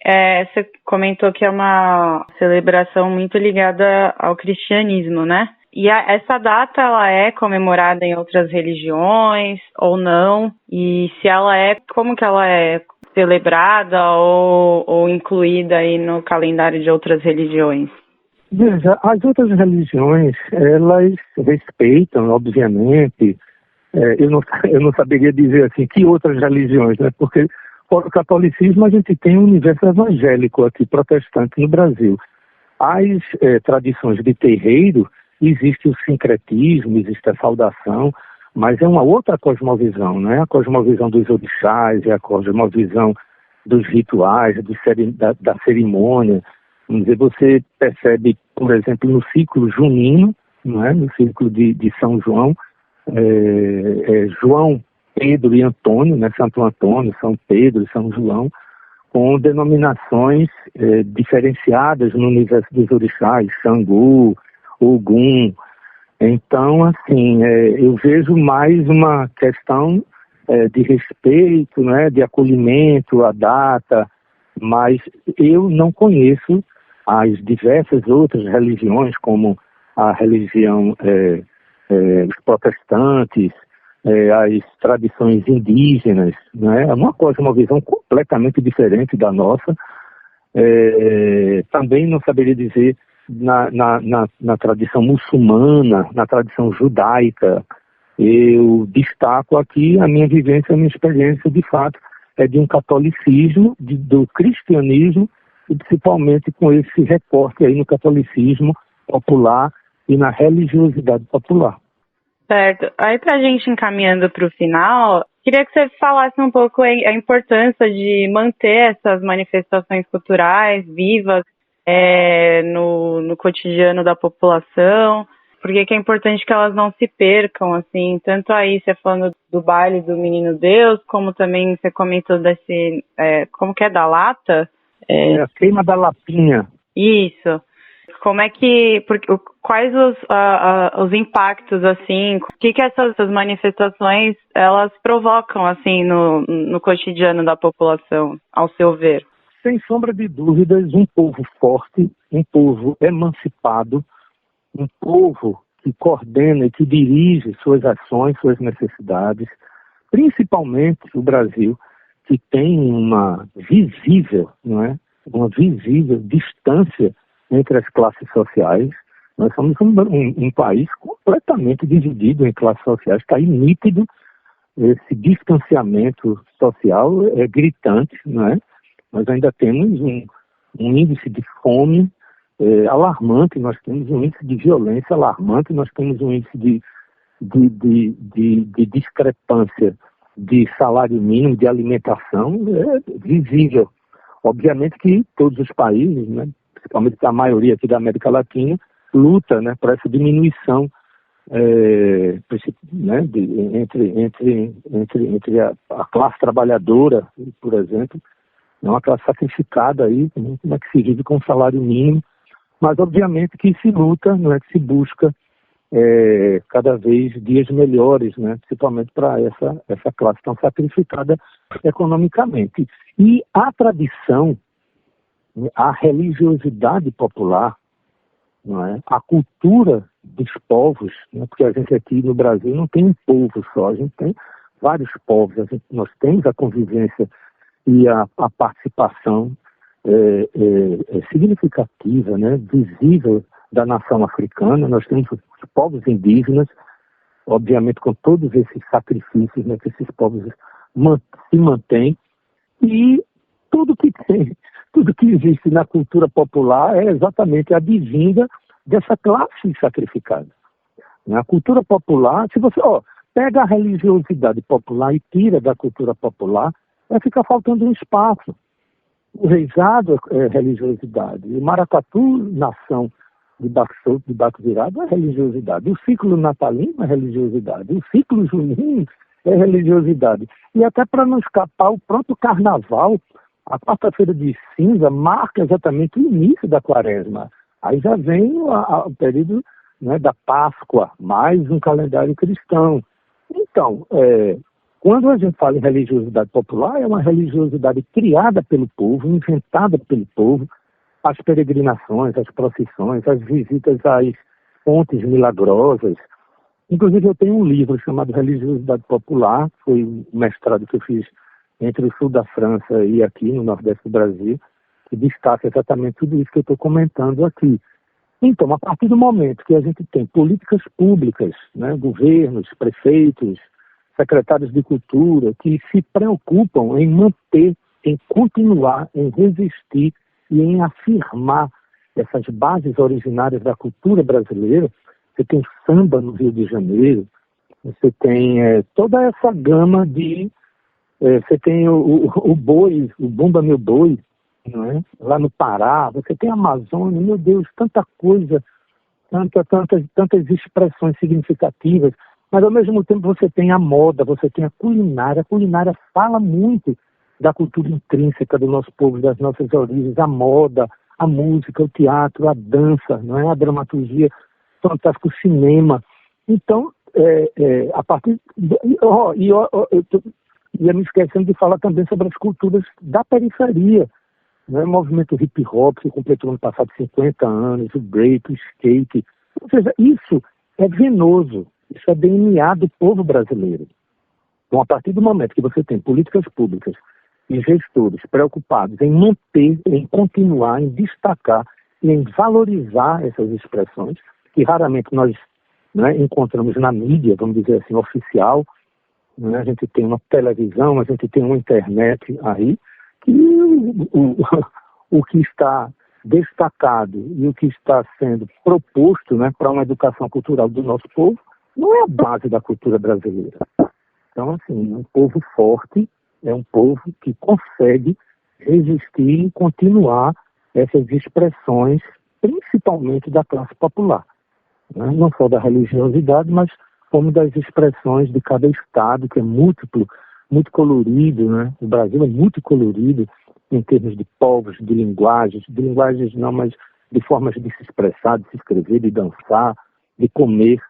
você comentou que é uma celebração muito ligada ao cristianismo, né? E essa data, ela é comemorada em outras religiões ou não? E se ela é, como que ela é celebrada ou incluída aí no calendário de outras religiões? Veja, as outras religiões, elas respeitam, obviamente, eu não saberia dizer assim, que outras religiões, né? Porque fora o catolicismo, a gente tem um universo evangélico aqui, protestante no Brasil. As tradições de terreiro, existe o sincretismo, existe a saudação, mas é uma outra cosmovisão, né? A cosmovisão dos orixás, é a cosmovisão dos rituais, da cerimônia. Vamos dizer, você percebe, por exemplo, no ciclo junino, não é? No ciclo de São João, João, Pedro e Antônio, né? Santo Antônio, São Pedro e São João, com denominações diferenciadas no universo dos orixás, Xangô, Ogum. Então, assim, eu vejo mais uma questão de respeito, né? De acolhimento à data, mas eu não conheço as diversas outras religiões, como a religião, os protestantes, as tradições indígenas, né? É uma cosmovisão completamente diferente da nossa. Também não saberia dizer na tradição muçulmana, na tradição judaica. Eu destaco aqui a minha vivência, a minha experiência, de fato, é de um catolicismo, do cristianismo, e principalmente com esse recorte aí no catolicismo popular e na religiosidade popular. Certo. Aí, para a gente encaminhando para o final, queria que você falasse um pouco a importância de manter essas manifestações culturais vivas no cotidiano da população, porque é importante que elas não se percam, assim, tanto aí você falando do baile do Menino Deus, como também você comentou desse, como que é, da lata? A queima da lapinha. Isso. Como é que, quais os impactos, assim, o que essas manifestações, elas provocam, assim, no cotidiano da população, ao seu ver? Sem sombra de dúvidas, um povo forte, um povo emancipado, um povo que coordena e que dirige suas ações, suas necessidades, principalmente o Brasil, que tem uma visível, não é? Uma visível distância entre as classes sociais. Nós somos um país completamente dividido em classes sociais. Está aí nítido esse distanciamento social, gritante, não é? Nós ainda temos um índice de fome alarmante, nós temos um índice de violência alarmante, nós temos um índice de discrepância de salário mínimo, de alimentação, visível. Obviamente que todos os países, né, principalmente a maioria aqui da América Latina, luta, né, por essa diminuição né, entre a classe trabalhadora, por exemplo, é uma classe sacrificada aí, como é que se vive com o salário mínimo, mas obviamente que se luta, não é, que se busca cada vez dias melhores, né, principalmente para essa classe tão sacrificada economicamente. E a tradição, a religiosidade popular, não é, a cultura dos povos, né? Porque a gente aqui no Brasil não tem um povo só, a gente tem vários povos, nós temos a convivência e a participação significativa, né? Visível da nação africana. Nós temos os povos indígenas, obviamente com todos esses sacrifícios, né, que esses povos se mantêm, e tudo que existe na cultura popular é exatamente a advinda dessa classe sacrificada. A cultura popular, se você pega a religiosidade popular e tira da cultura popular, vai ficar faltando um espaço. O reizado é religiosidade, o maracatu, nação de baco virado, é religiosidade. O ciclo natalino é religiosidade. O ciclo junino é religiosidade. E até para não escapar, o próprio carnaval, a quarta-feira de cinza, marca exatamente o início da quaresma. Aí já vem o período, né, da Páscoa, mais um calendário cristão. Então, quando a gente fala em religiosidade popular, é uma religiosidade criada pelo povo, inventada pelo povo. As peregrinações, as procissões, as visitas às fontes milagrosas. Inclusive, eu tenho um livro chamado Religiosidade Popular, foi um mestrado que eu fiz entre o sul da França e aqui no nordeste do Brasil, que destaca exatamente tudo isso que eu estou comentando aqui. Então, a partir do momento que a gente tem políticas públicas, né, governos, prefeitos, secretários de cultura, que se preocupam em manter, em continuar, em resistir e em afirmar essas bases originárias da cultura brasileira. Você tem samba no Rio de Janeiro, você tem toda essa gama de... você tem o boi, o Bumba Meu Boi, não é? Lá no Pará, você tem a Amazônia, meu Deus, tanta coisa, tantas expressões significativas, mas ao mesmo tempo você tem a moda, você tem a culinária fala muito da cultura intrínseca do nosso povo, das nossas origens, a moda, a música, o teatro, a dança, não é? A dramaturgia, fantástico, o cinema. Então, a partir... eu ia me esquecendo de falar também sobre as culturas da periferia, né? O movimento hip hop, que completou ano passado 50 anos, o break, o skate. Ou seja, isso é venoso, isso é DNA do povo brasileiro. Então, a partir do momento que você tem políticas públicas e gestores preocupados em manter, em continuar, em destacar e em valorizar essas expressões, que raramente nós, né, encontramos na mídia, vamos dizer assim, oficial, né? A gente tem uma televisão, a gente tem uma internet aí, que o que está destacado e o que está sendo proposto, né, para uma educação cultural do nosso povo não é a base da cultura brasileira. Então, assim, é um povo forte, é um povo que consegue resistir e continuar essas expressões, principalmente da classe popular, né? Não só da religiosidade, mas como das expressões de cada estado, que é múltiplo, muito colorido, né? O Brasil é muito colorido em termos de povos, de linguagens não, mas de formas de se expressar, de se escrever, de dançar, de comer.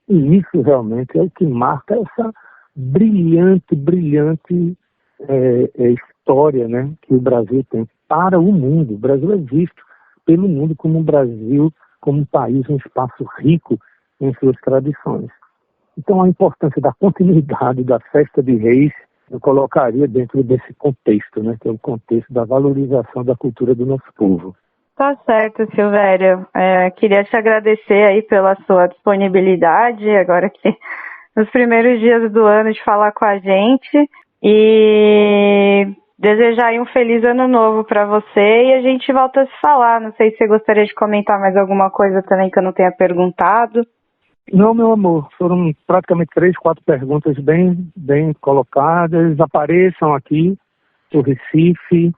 E isso realmente é o que marca essa brilhante história, né, que o Brasil tem para o mundo. O Brasil é visto pelo mundo como um Brasil, como um país, um espaço rico em suas tradições. Então, a importância da continuidade da festa de Reis eu colocaria dentro desse contexto, né, que é o contexto da valorização da cultura do nosso povo. Tá certo, Silvério. Queria te agradecer aí pela sua disponibilidade, agora que nos primeiros dias do ano, de falar com a gente, e desejar aí um feliz ano novo para você, e a gente volta a se falar. Não sei se você gostaria de comentar mais alguma coisa também que eu não tenha perguntado. Não, meu amor, foram praticamente 3, 4 perguntas bem colocadas. Apareçam aqui, o Recife, o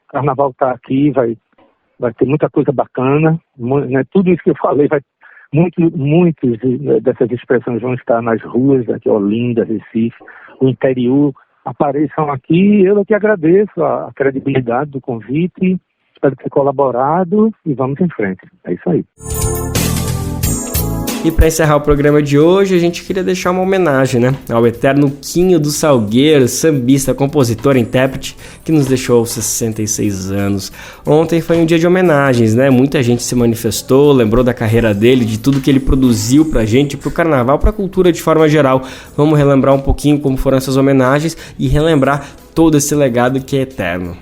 Carnaval está aqui, vai ter muita coisa bacana, né? Tudo isso que eu falei, muitas dessas expressões vão estar nas ruas, aqui Olinda, Recife, o interior. Apareçam aqui, eu que agradeço a credibilidade do convite, espero ter colaborado e vamos em frente. É isso aí. E para encerrar o programa de hoje, a gente queria deixar uma homenagem, ao eterno Quinho do Salgueiro, sambista, compositor e intérprete, que nos deixou aos 66 anos. Ontem foi um dia de homenagens, Muita gente se manifestou, lembrou da carreira dele, de tudo que ele produziu pra gente, pro carnaval, pra cultura de forma geral. Vamos relembrar um pouquinho como foram essas homenagens e relembrar todo esse legado que é eterno.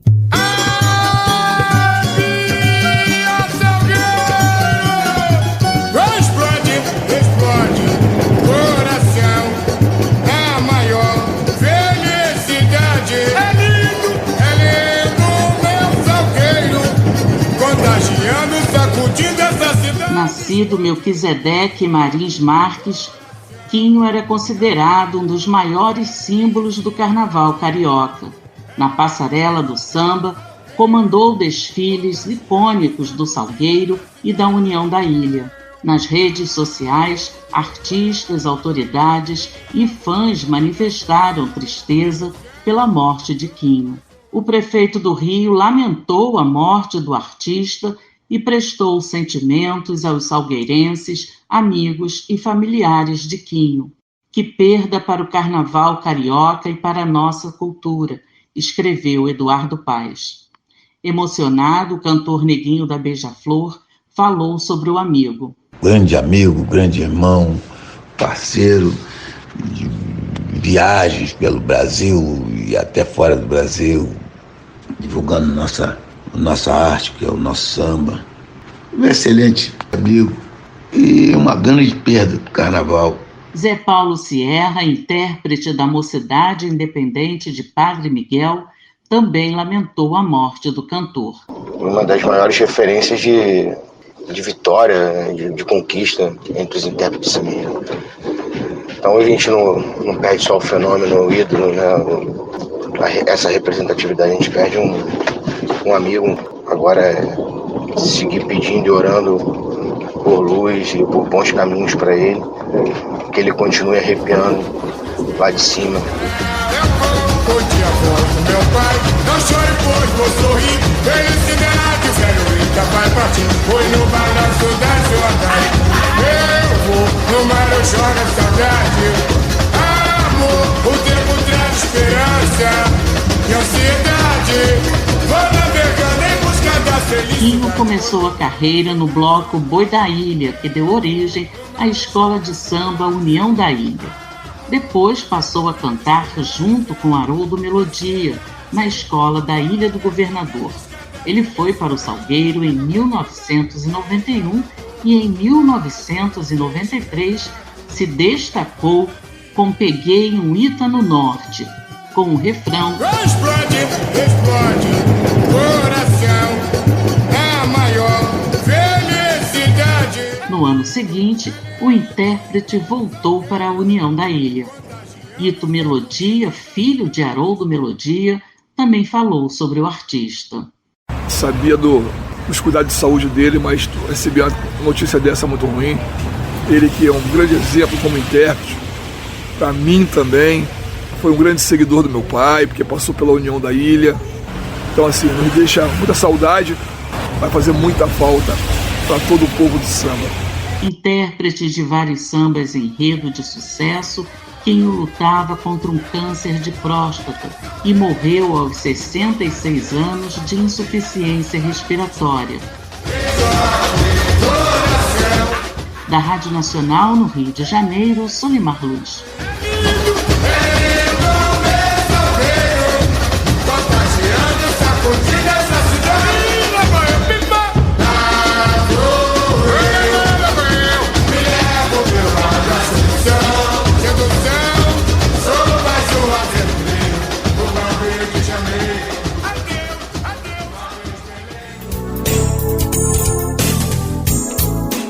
Nascido Melquisedeque Marins Marques, Quinho era considerado um dos maiores símbolos do carnaval carioca. Na passarela do samba, comandou desfiles icônicos do Salgueiro e da União da Ilha. Nas redes sociais, artistas, autoridades e fãs manifestaram tristeza pela morte de Quinho. O prefeito do Rio lamentou a morte do artista e prestou sentimentos aos salgueirenses, amigos e familiares de Quinho. Que perda para o carnaval carioca e para a nossa cultura, escreveu Eduardo Paes. Emocionado, o cantor Neguinho da Beija-Flor falou sobre o amigo. Grande amigo, grande irmão, parceiro de viagens pelo Brasil e até fora do Brasil, divulgando nossa arte, que é o nosso samba. Um excelente amigo e uma grande perda do carnaval. Zé Paulo Sierra, intérprete da Mocidade Independente de Padre Miguel, também lamentou a morte do cantor. Uma das maiores referências de vitória, de conquista entre os intérpretes de samba. Então a gente não perde só o fenômeno, o ídolo, essa representatividade, a gente perde um amigo. Agora é seguir pedindo e orando por luz e por bons caminhos para ele, que ele continue arrepiando lá de cima. Meu pai, não chore, pois vou sorrir. Felicidade, velho Ita vai partir. Foi no balanço da sua tarde. Eu vou no mar, eu jogo saudade. Amor, o tempo traz esperança e ansiedade. Vou navegando em busca da felicidade. Quinho começou a carreira no bloco Boi da Ilha, que deu origem à escola de samba União da Ilha. Depois passou a cantar junto com Haroldo Melodia, na escola da Ilha do Governador. Ele foi para o Salgueiro em 1991 e em 1993 se destacou com Peguei um Ita no Norte, com o refrão Explode, explode, coração, é a maior felicidade. No ano seguinte, o intérprete voltou para a União da Ilha. Ito Melodia, filho de Haroldo Melodia, também falou sobre o artista. Sabia dos cuidados de saúde dele, mas recebi uma notícia dessa muito ruim. Ele que é um grande exemplo como intérprete, para mim também, foi um grande seguidor do meu pai, porque passou pela União da Ilha. Então assim, nos deixa muita saudade, vai fazer muita falta para todo o povo do samba. Intérprete de vários sambas enredo de sucesso, Quinho lutava contra um câncer de próstata e morreu aos 66 anos de insuficiência respiratória. Da Rádio Nacional, no Rio de Janeiro, Solimar Luz.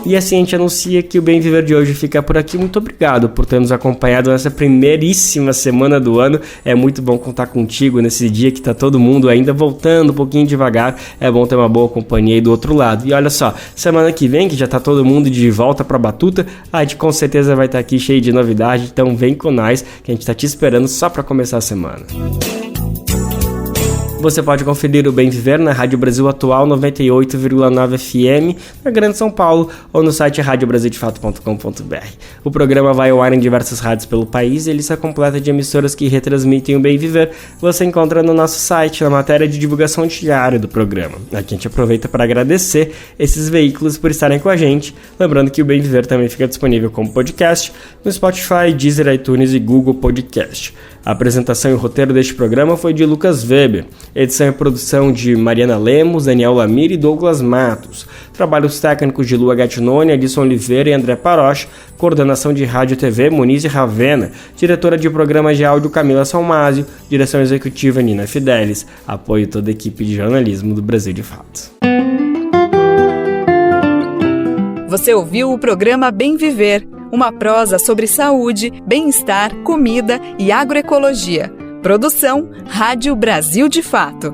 E assim a gente anuncia que o Bem Viver de hoje fica por aqui. Muito obrigado por ter nos acompanhado nessa primeiríssima semana do ano. É muito bom contar contigo nesse dia que tá todo mundo ainda voltando um pouquinho devagar. É bom ter uma boa companhia aí do outro lado. E olha só, semana que vem, que já tá todo mundo de volta pra batuta, a gente com certeza vai estar aqui cheio de novidade. Então vem com nós, que a gente tá te esperando só pra começar a semana. Você pode conferir o Bem Viver na Rádio Brasil Atual 98,9 FM, na Grande São Paulo, ou no site radiobrasildefato.com.br. O programa vai ao ar em diversas rádios pelo país e a lista completa de emissoras que retransmitem o Bem Viver você encontra no nosso site, na matéria de divulgação diária do programa. Aqui a gente aproveita para agradecer esses veículos por estarem com a gente. Lembrando que o Bem Viver também fica disponível como podcast no Spotify, Deezer, iTunes e Google Podcast. A apresentação e o roteiro deste programa foi de Lucas Weber. Edição e produção de Mariana Lemos, Daniel Lamir e Douglas Matos. Trabalhos técnicos de Lua Gattinoni, Alisson Oliveira e André Paroche. Coordenação de Rádio e TV, Muniz Ravena. Diretora de programas de áudio, Camila Salmásio. Direção executiva, Nina Fidelis. Apoio toda a equipe de jornalismo do Brasil de Fato. Você ouviu o programa Bem Viver, uma prosa sobre saúde, bem-estar, comida e agroecologia. Produção Rádio Brasil de Fato.